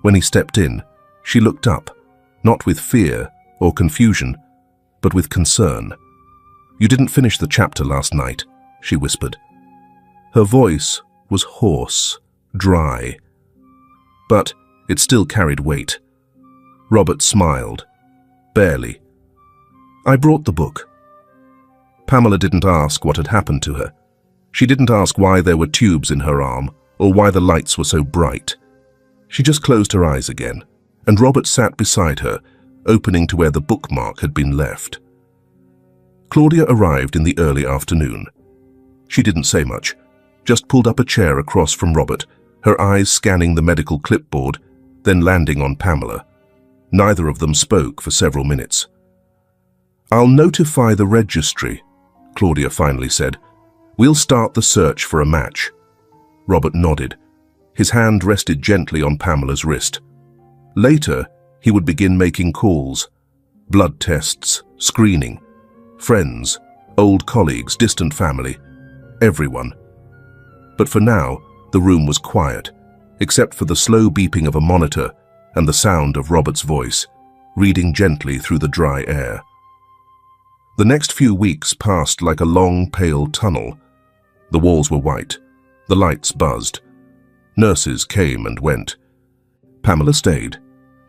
When he stepped in, she looked up, not with fear or confusion, but with concern. "You didn't finish the chapter last night," she whispered. Her voice was hoarse, dry, but it still carried weight. Robert smiled. Barely. "I brought the book." Pamela didn't ask what had happened to her. She didn't ask why there were tubes in her arm or why the lights were so bright. She just closed her eyes again, and Robert sat beside her, opening to where the bookmark had been left. Claudia arrived in the early afternoon. She didn't say much, just pulled up a chair across from Robert, her eyes scanning the medical clipboard, then landing on Pamela. Neither of them spoke for several minutes. "I'll notify the registry," Claudia finally said. "We'll start the search for a match." Robert nodded. His hand rested gently on Pamela's wrist. Later, he would begin making calls. Blood tests, screening. Friends, old colleagues, distant family. Everyone. But for now, the room was quiet, except for the slow beeping of a monitor and the sound of Robert's voice, reading gently through the dry air. The next few weeks passed like a long, pale tunnel. The walls were white. The lights buzzed. Nurses came and went. Pamela stayed.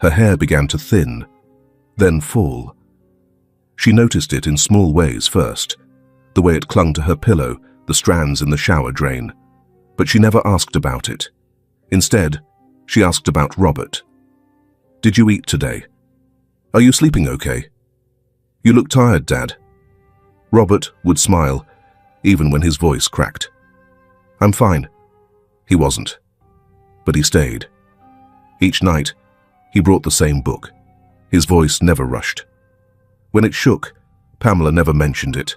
Her hair began to thin, then fall. She noticed it in small ways first, the way it clung to her pillow, the strands in the shower drain. But she never asked about it. Instead, she asked about Robert. "Did you eat today? Are you sleeping okay? You look tired, Dad." Robert would smile, even when his voice cracked. "I'm fine." He wasn't. But he stayed. Each night, he brought the same book. His voice never rushed. When it shook, Pamela never mentioned it.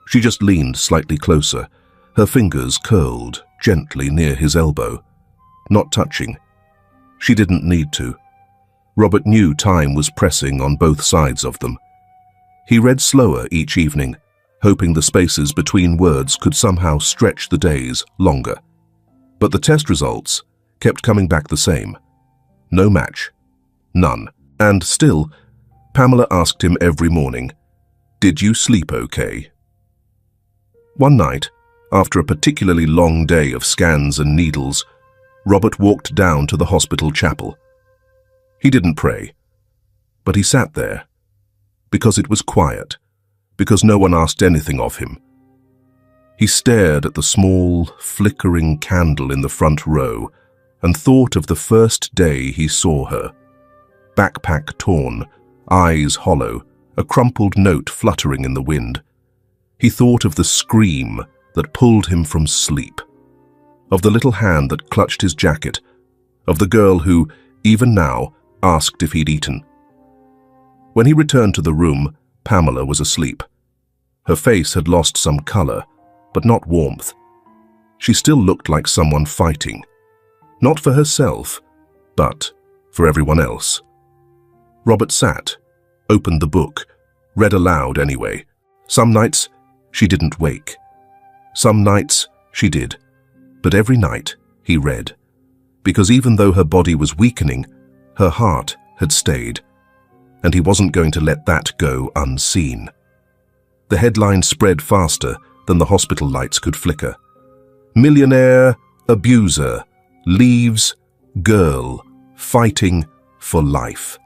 She just leaned slightly closer, her fingers curled gently near his elbow, not touching. She didn't need to. Robert knew time was pressing on both sides of them. He read slower each evening, hoping the spaces between words could somehow stretch the days longer. But the test results kept coming back the same. No match. None. And still, Pamela asked him every morning, "Did you sleep okay?" One night, after a particularly long day of scans and needles, Robert walked down to the hospital chapel. He didn't pray, but he sat there, because it was quiet, because no one asked anything of him. He stared at the small, flickering candle in the front row and thought of the first day he saw her. Backpack torn, eyes hollow, a crumpled note fluttering in the wind. He thought of the scream that pulled him from sleep, of the little hand that clutched his jacket, of the girl who, even now, asked if he'd eaten. When he returned to the room, Pamela was asleep. Her face had lost some color, but not warmth. She still looked like someone fighting, not for herself, but for everyone else. Robert sat, opened the book, read aloud anyway. Some nights, she didn't wake. Some nights, she did. But every night, he read. because even though her body was weakening, her heart had stayed, and he wasn't going to let that go unseen. The headline spread faster than the hospital lights could flicker. Millionaire, abuser, leaves, girl, fighting for life.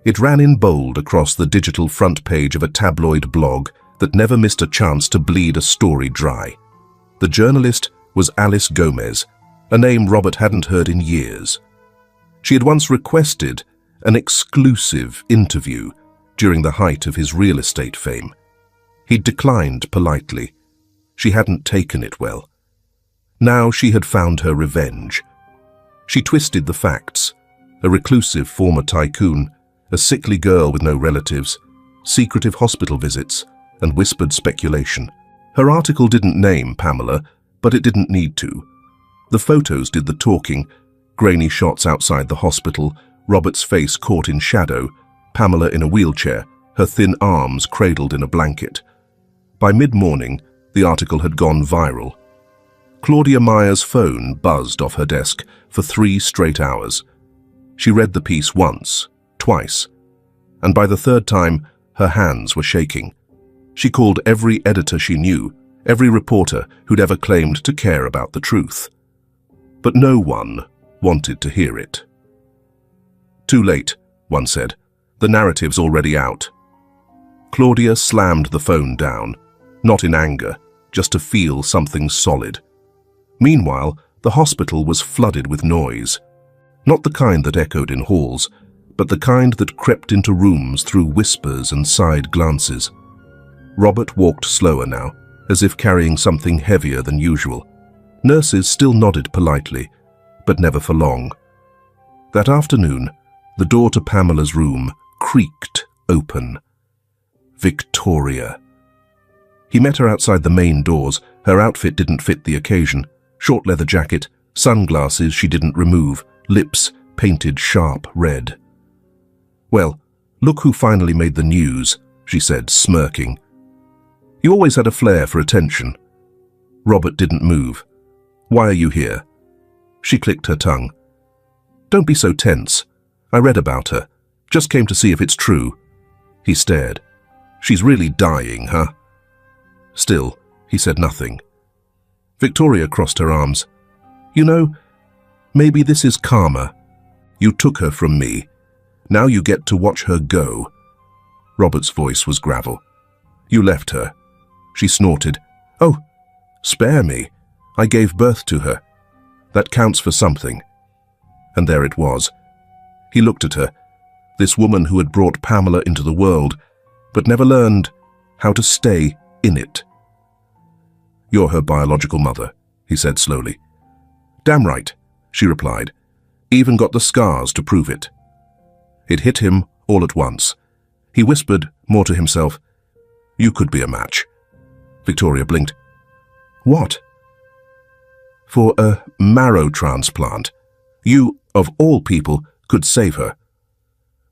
It ran in bold across the digital front page of a tabloid blog that never missed a chance to bleed a story dry. The journalist was Alice Gomez, a name Robert hadn't heard in years. She had once requested an exclusive interview during the height of his real estate fame. He'd declined politely. She hadn't taken it well. Now she had found her revenge. She twisted the facts. A reclusive former tycoon, a sickly girl with no relatives, secretive hospital visits, and whispered speculation. Her article didn't name Pamela, but it didn't need to. The photos did the talking, grainy shots outside the hospital, Robert's face caught in shadow, Pamela in a wheelchair, her thin arms cradled in a blanket. By mid-morning, the article had gone viral. Claudia Meyer's phone buzzed off her desk for 3 straight hours. She read the piece once, twice, and by the third time, her hands were shaking. She called every editor she knew, every reporter who'd ever claimed to care about the truth. But no one wanted to hear it. "Too late," one said. "The narrative's already out." Claudia slammed the phone down, not in anger, just to feel something solid. Meanwhile, the hospital was flooded with noise. Not the kind that echoed in halls, but the kind that crept into rooms through whispers and side glances. Robert walked slower now, as if carrying something heavier than usual. Nurses still nodded politely, but never for long. That afternoon, the door to Pamela's room creaked open. Victoria. He met her outside the main doors. Her outfit didn't fit the occasion. Short leather jacket, sunglasses she didn't remove, lips painted sharp red. "Well, look who finally made the news," she said, smirking. "You always had a flair for attention." Robert didn't move. "Why are you here?" She clicked her tongue. "Don't be so tense. I read about her. Just came to see if it's true." He stared. "She's really dying, huh?" Still, he said nothing. Victoria crossed her arms. "You know, maybe this is karma. You took her from me. Now you get to watch her go." Robert's voice was gravel. "You left her." She snorted. "Oh, spare me. I gave birth to her. That counts for something." And there it was. He looked at her, this woman who had brought Pamela into the world, but never learned how to stay in it. "You're her biological mother," he said slowly. "Damn right," she replied. "Even got the scars to prove it." It hit him all at once. He whispered, more to himself, "You could be a match." Victoria blinked. "What?" "For a marrow transplant. You, of all people, could save her."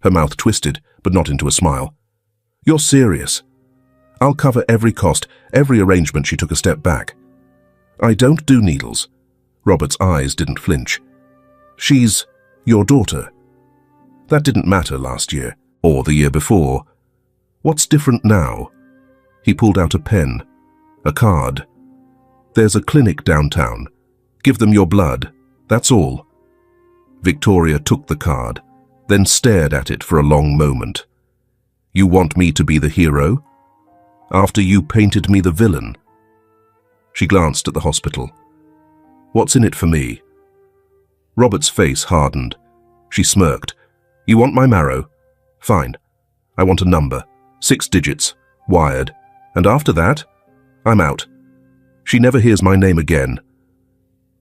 Her mouth twisted, but not into a smile. "You're serious?" "I'll cover every cost, every arrangement." She took a step back. "I don't do needles." Robert's eyes didn't flinch. "She's your daughter." That didn't matter last year, or the year before. What's different now? He pulled out a pen, a card. "There's a clinic downtown. Give them your blood. That's all." Victoria took the card, then stared at it for a long moment. "You want me to be the hero? After you painted me the villain?" She glanced at the hospital. "What's in it for me?" Robert's face hardened. She smirked. "You want my marrow? Fine. I want a number. 6 digits. Wired. And after that, I'm out. She never hears my name again."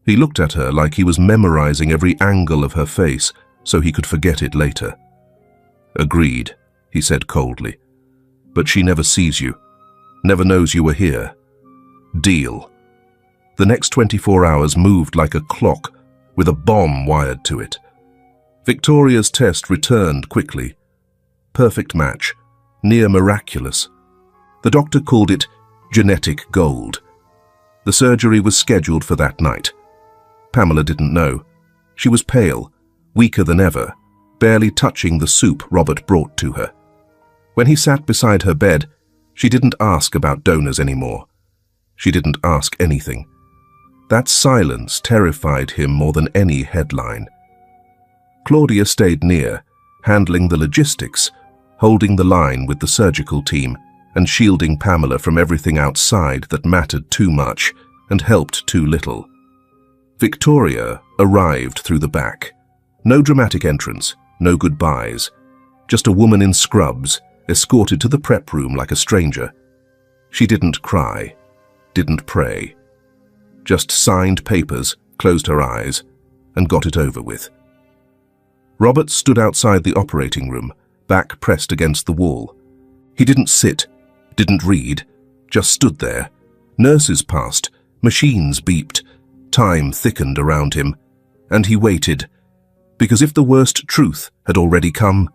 He looked at her like he was memorizing every angle of her face so he could forget it later. "Agreed," he said coldly. "But she never sees you. Never knows you were here. Deal." The next 24 hours moved like a clock with a bomb wired to it. Victoria's test returned quickly. Perfect match. Near miraculous. The doctor called it genetic gold. The surgery was scheduled for that night. Pamela didn't know. She was pale, weaker than ever, barely touching the soup Robert brought to her. When he sat beside her bed, she didn't ask about donors anymore. She didn't ask anything. That silence terrified him more than any headline. Claudia stayed near, handling the logistics, holding the line with the surgical team, and shielding Pamela from everything outside that mattered too much and helped too little. Victoria arrived through the back. No dramatic entrance, no goodbyes. Just a woman in scrubs, escorted to the prep room like a stranger. She didn't cry, didn't pray. Just signed papers, closed her eyes, and got it over with. Robert stood outside the operating room, back pressed against the wall. He didn't sit, didn't read, just stood there. Nurses passed, machines beeped, time thickened around him, and he waited, because if the worst truth had already come,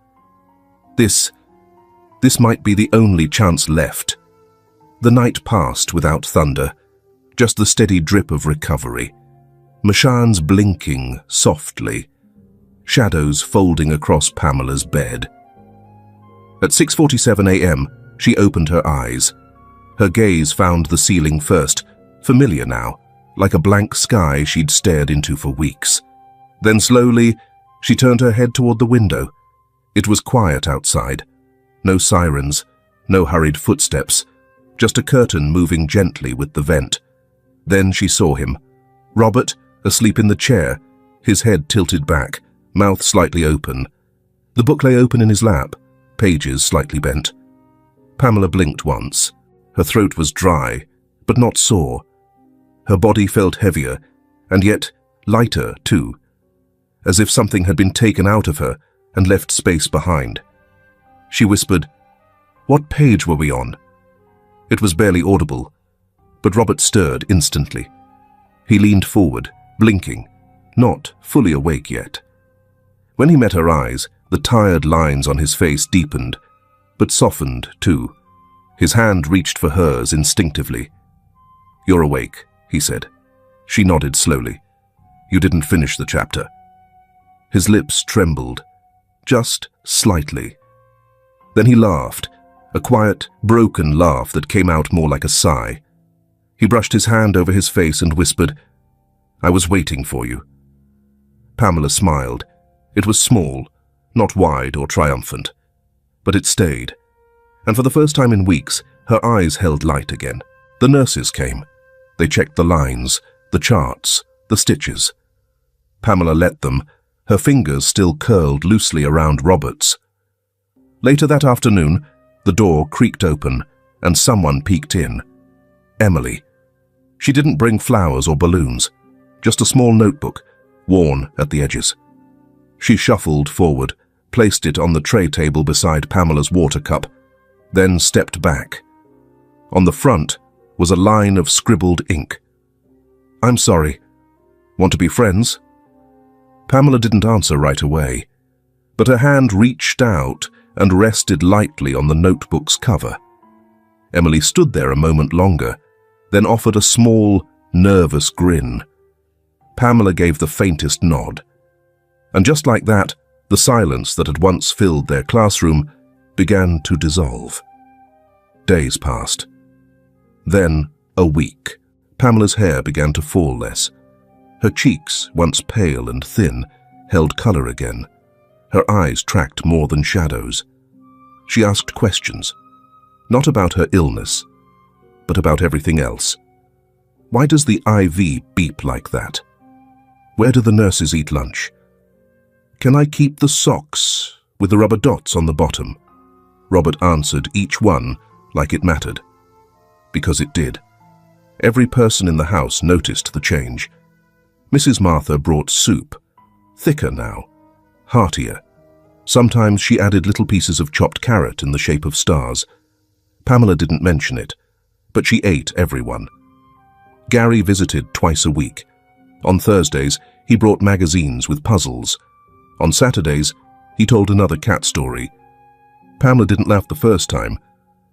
this might be the only chance left. The night passed without thunder, just the steady drip of recovery. Machines blinking softly, shadows folding across Pamela's bed. At 6:47 a.m., she opened her eyes. Her gaze found the ceiling first, familiar now, like a blank sky she'd stared into for weeks. Then slowly, she turned her head toward the window. It was quiet outside. No sirens, no hurried footsteps, just a curtain moving gently with the vent. Then she saw him. Robert, asleep in the chair, his head tilted back, mouth slightly open. The book lay open in his lap, pages slightly bent. Pamela blinked once. Her throat was dry, but not sore. Her body felt heavier, and yet lighter too, as if something had been taken out of her and left space behind. She whispered, "What page were we on?" It was barely audible, but Robert stirred instantly. He leaned forward, blinking, not fully awake yet. When he met her eyes, the tired lines on his face deepened, but softened too. His hand reached for hers instinctively. "You're awake," he said. She nodded slowly. "You didn't finish the chapter." His lips trembled, just slightly. Then he laughed, a quiet, broken laugh that came out more like a sigh. He brushed his hand over his face and whispered, "I was waiting for you." Pamela smiled. It was small, not wide or triumphant, but it stayed. And for the first time in weeks, her eyes held light again. The nurses came. They checked the lines, the charts, the stitches. Pamela let them, her fingers still curled loosely around Robert's. Later that afternoon, the door creaked open, and someone peeked in. Emily. She didn't bring flowers or balloons, just a small notebook, worn at the edges. She shuffled forward, placed it on the tray table beside Pamela's water cup, then stepped back. On the front was a line of scribbled ink. "I'm sorry. Want to be friends?" Pamela didn't answer right away, but her hand reached out and rested lightly on the notebook's cover. Emily stood there a moment longer, then offered a small, nervous grin. Pamela gave the faintest nod. And just like that, the silence that had once filled their classroom began to dissolve. Days passed. Then a week. Pamela's hair began to fall less. Her cheeks, once pale and thin, held color again. Her eyes tracked more than shadows. She asked questions, not about her illness, but about everything else. Why does the IV beep like that? Where do the nurses eat lunch? Can I keep the socks with the rubber dots on the bottom? Robert answered each one like it mattered. Because it did. Every person in the house noticed the change. Mrs. Martha brought soup, thicker now, heartier. Sometimes she added little pieces of chopped carrot in the shape of stars. Pamela didn't mention it, but she ate everyone. Gary visited twice a week. On Thursdays, he brought magazines with puzzles. On Saturdays, he told another cat story. Pamela didn't laugh the first time,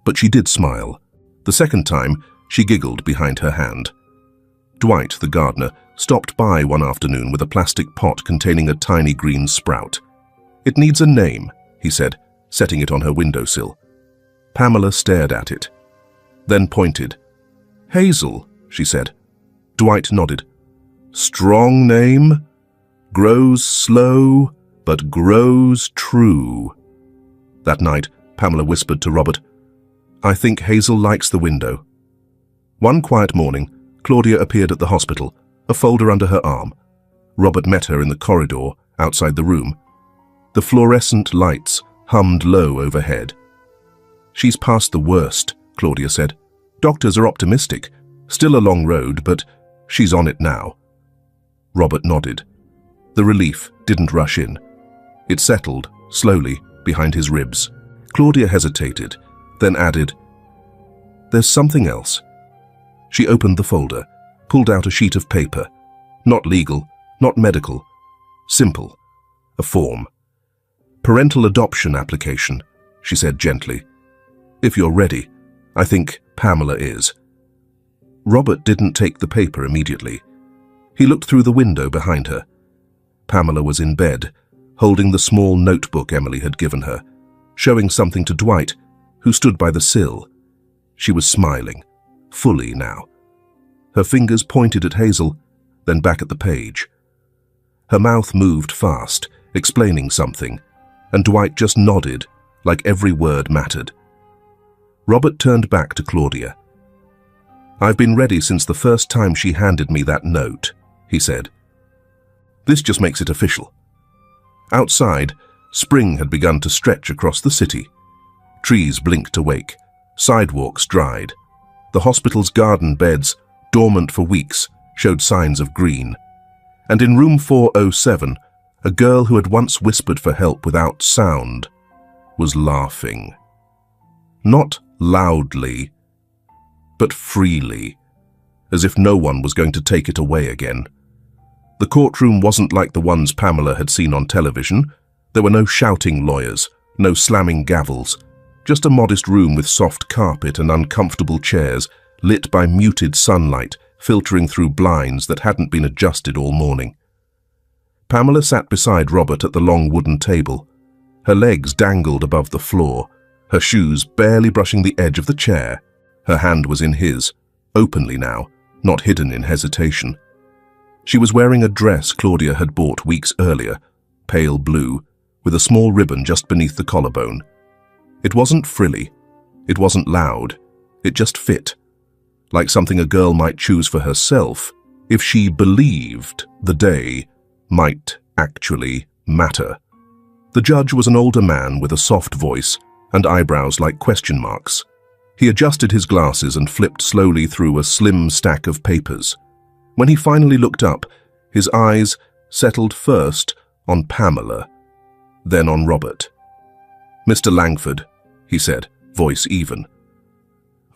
but she did smile. The second time, she giggled behind her hand. Dwight, the gardener, stopped by one afternoon with a plastic pot containing a tiny green sprout. "It needs a name," he said, setting it on her windowsill. Pamela stared at it, then pointed. "Hazel," she said. Dwight nodded. "Strong name. Grows slow, but grows true." That night, Pamela whispered to Robert, "I think Hazel likes the window." One quiet morning, Claudia appeared at the hospital, a folder under her arm. Robert met her in the corridor outside the room. The fluorescent lights hummed low overhead. "She's past the worst," Claudia said. "Doctors are optimistic. Still a long road, but she's on it now." Robert nodded. The relief didn't rush in. It settled, slowly, behind his ribs. Claudia hesitated, then added, "There's something else." She opened the folder, pulled out a sheet of paper. Not legal, not medical. Simple. A form. "Parental adoption application," she said gently. "If you're ready. I think Pamela is." Robert didn't take the paper immediately. He looked through the window behind her. Pamela was in bed, holding the small notebook Emily had given her, showing something to Dwight, who stood by the sill. She was smiling, fully now. Her fingers pointed at Hazel, then back at the page. Her mouth moved fast, explaining something, and Dwight just nodded, like every word mattered. Robert turned back to Claudia. "I've been ready since the first time she handed me that note," he said. "This just makes it official." Outside, spring had begun to stretch across the city. Trees blinked awake, sidewalks dried. The hospital's garden beds, dormant for weeks, showed signs of green. And in room 407, a girl who had once whispered for help without sound was laughing. Not loudly, but freely, as if no one was going to take it away again. The courtroom wasn't like the ones Pamela had seen on television. There were no shouting lawyers, no slamming gavels, just a modest room with soft carpet and uncomfortable chairs, lit by muted sunlight filtering through blinds that hadn't been adjusted all morning. Pamela sat beside Robert at the long wooden table. Her legs dangled above the floor, her shoes barely brushing the edge of the chair. Her hand was in his, openly now, not hidden in hesitation. She was wearing a dress Claudia had bought weeks earlier, pale blue, with a small ribbon just beneath the collarbone. It wasn't frilly, it wasn't loud, it just fit, like something a girl might choose for herself if she believed the day might actually matter. The judge was an older man with a soft voice and eyebrows like question marks. He adjusted his glasses and flipped slowly through a slim stack of papers. When he finally looked up, his eyes settled first on Pamela, then on Robert. "Mr. Langford," he said, voice even,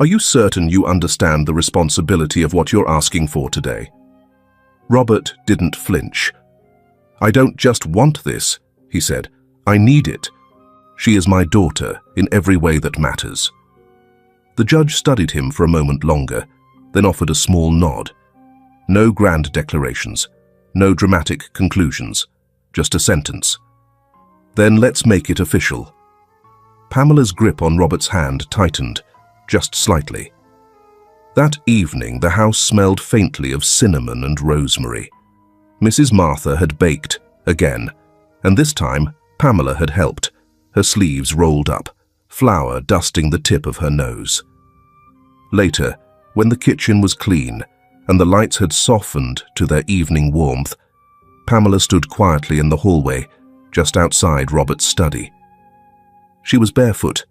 "are you certain you understand the responsibility of what you're asking for today?" Robert didn't flinch. "I don't just want this," he said. "I need it. She is my daughter in every way that matters." The judge studied him for a moment longer, then offered a small nod. No grand declarations, no dramatic conclusions, just a sentence. "Then let's make it official." Pamela's grip on Robert's hand tightened, just slightly. That evening, the house smelled faintly of cinnamon and rosemary. Mrs. Martha had baked, again, and this time Pamela had helped, her sleeves rolled up, flour dusting the tip of her nose. Later, when the kitchen was clean and the lights had softened to their evening warmth, Pamela stood quietly in the hallway, just outside Robert's study. She was barefoot.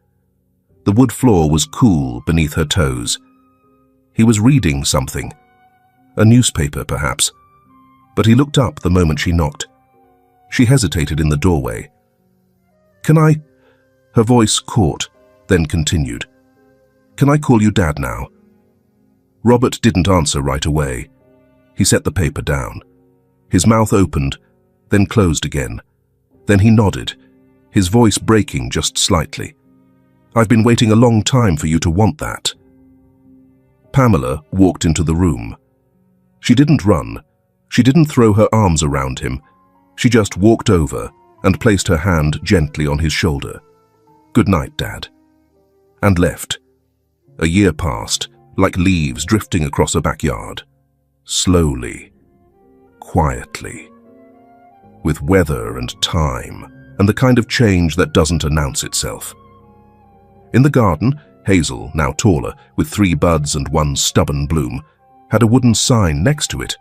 The wood floor was cool beneath her toes. He was reading something, a newspaper perhaps, but he looked up the moment she knocked. She hesitated in the doorway. "Can I?" Her voice caught, then continued. "Can I call you Dad now?" Robert didn't answer right away. He set the paper down. His mouth opened, then closed again. Then he nodded, his voice breaking just slightly. "I've been waiting a long time for you to want that." Pamela walked into the room. She didn't run. She didn't throw her arms around him. She just walked over and placed her hand gently on his shoulder. "Good night, Dad." And left. A year passed, like leaves drifting across a backyard. Slowly, quietly, with weather and time, and the kind of change that doesn't announce itself. In the garden, Hazel, now taller, with 3 buds and 1 stubborn bloom, had a wooden sign next to it.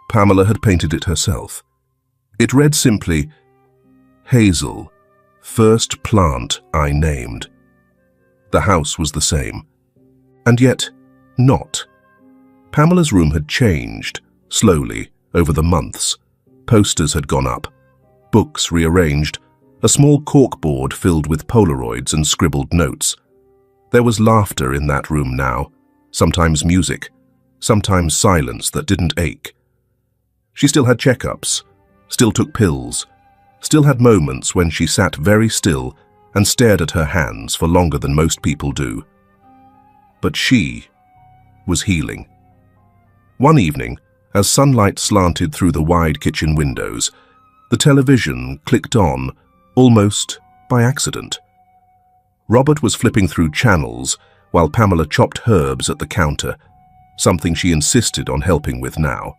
Pamela had painted it herself. It read simply, "Hazel, first plant I named." The house was the same. And yet, not. Pamela's room had changed, slowly, over the months. Posters had gone up, books rearranged, a small corkboard filled with Polaroids and scribbled notes. There was laughter in that room now, sometimes music, sometimes silence that didn't ache. She still had checkups, still took pills, still had moments when she sat very still and stared at her hands for longer than most people do. But she was healing. One evening, as sunlight slanted through the wide kitchen windows, the television clicked on, almost by accident. Robert was flipping through channels while Pamela chopped herbs at the counter, something she insisted on helping with now.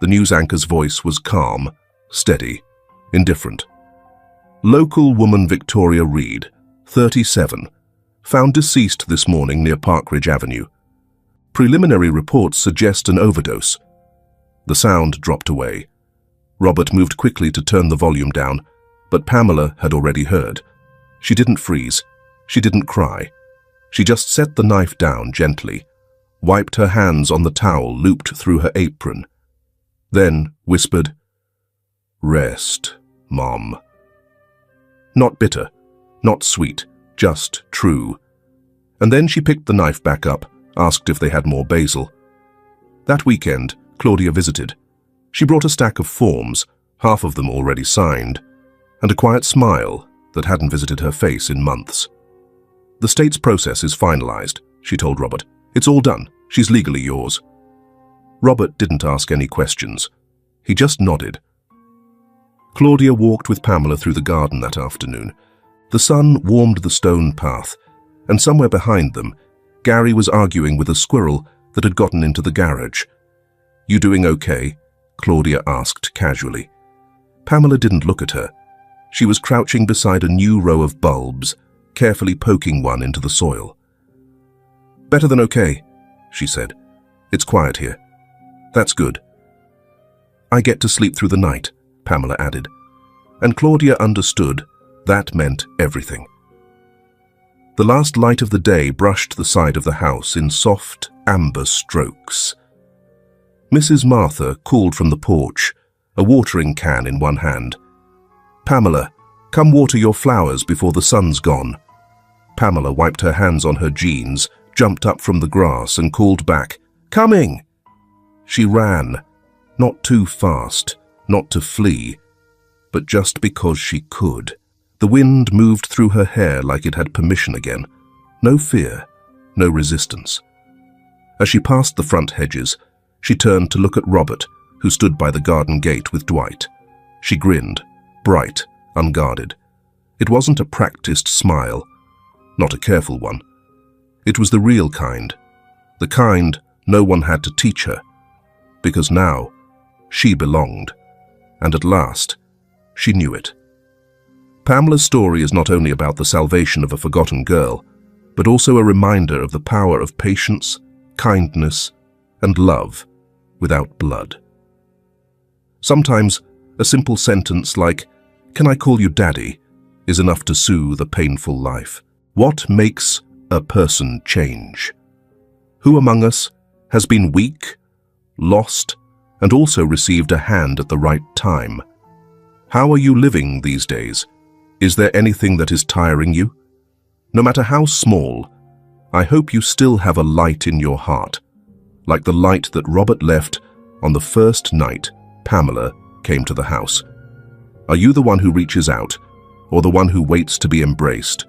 The news anchor's voice was calm, steady, indifferent. Local woman Victoria Reed, 37, found deceased this morning near Parkridge Avenue. Preliminary reports suggest an overdose. The sound dropped away. Robert moved quickly to turn the volume down, but Pamela had already heard. She didn't freeze. She didn't cry. She just set the knife down gently, wiped her hands on the towel looped through her apron, then whispered, "Rest, Mom." Not bitter, not sweet, just true. And then she picked the knife back up, asked if they had more basil. That weekend, Claudia visited. She brought a stack of forms, half of them already signed, and a quiet smile that hadn't visited her face in months. "The state's process is finalized," she told Robert. "It's all done. She's legally yours." Robert didn't ask any questions. He just nodded. Claudia walked with Pamela through the garden that afternoon. The sun warmed the stone path, and somewhere behind them, Gary was arguing with a squirrel that had gotten into the garage. "You doing okay?" Claudia asked casually. Pamela didn't look at her. She was crouching beside a new row of bulbs, carefully poking one into the soil. "Better than okay," she said. "It's quiet here." "That's good." "I get to sleep through the night," Pamela added. And Claudia understood that meant everything. The last light of the day brushed the side of the house in soft, amber strokes. Mrs. Martha called from the porch, a watering can in one hand. "Pamela, come water your flowers before the sun's gone." Pamela wiped her hands on her jeans, jumped up from the grass and called back, "Coming!" She ran, not too fast, not to flee, but just because she could. The wind moved through her hair like it had permission again. No fear, no resistance. As she passed the front hedges, she turned to look at Robert, who stood by the garden gate with Dwight. She grinned, bright, unguarded. It wasn't a practiced smile, not a careful one. It was the real kind, the kind no one had to teach her, because now she belonged, and at last she knew it. Pamela's story is not only about the salvation of a forgotten girl, but also a reminder of the power of patience, kindness, and love without blood. Sometimes a simple sentence like, "Can I call you Daddy?" is enough to soothe a painful life. What makes a person change? Who among us has been weak, lost, and also received a hand at the right time? How are you living these days? Is there anything that is tiring you? No matter how small, I hope you still have a light in your heart, like the light that Robert left on the first night Pamela came to the house. Are you the one who reaches out, or the one who waits to be embraced?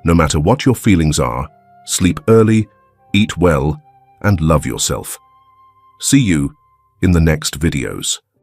No matter what your feelings are, sleep early, eat well, and love yourself. See you in the next videos.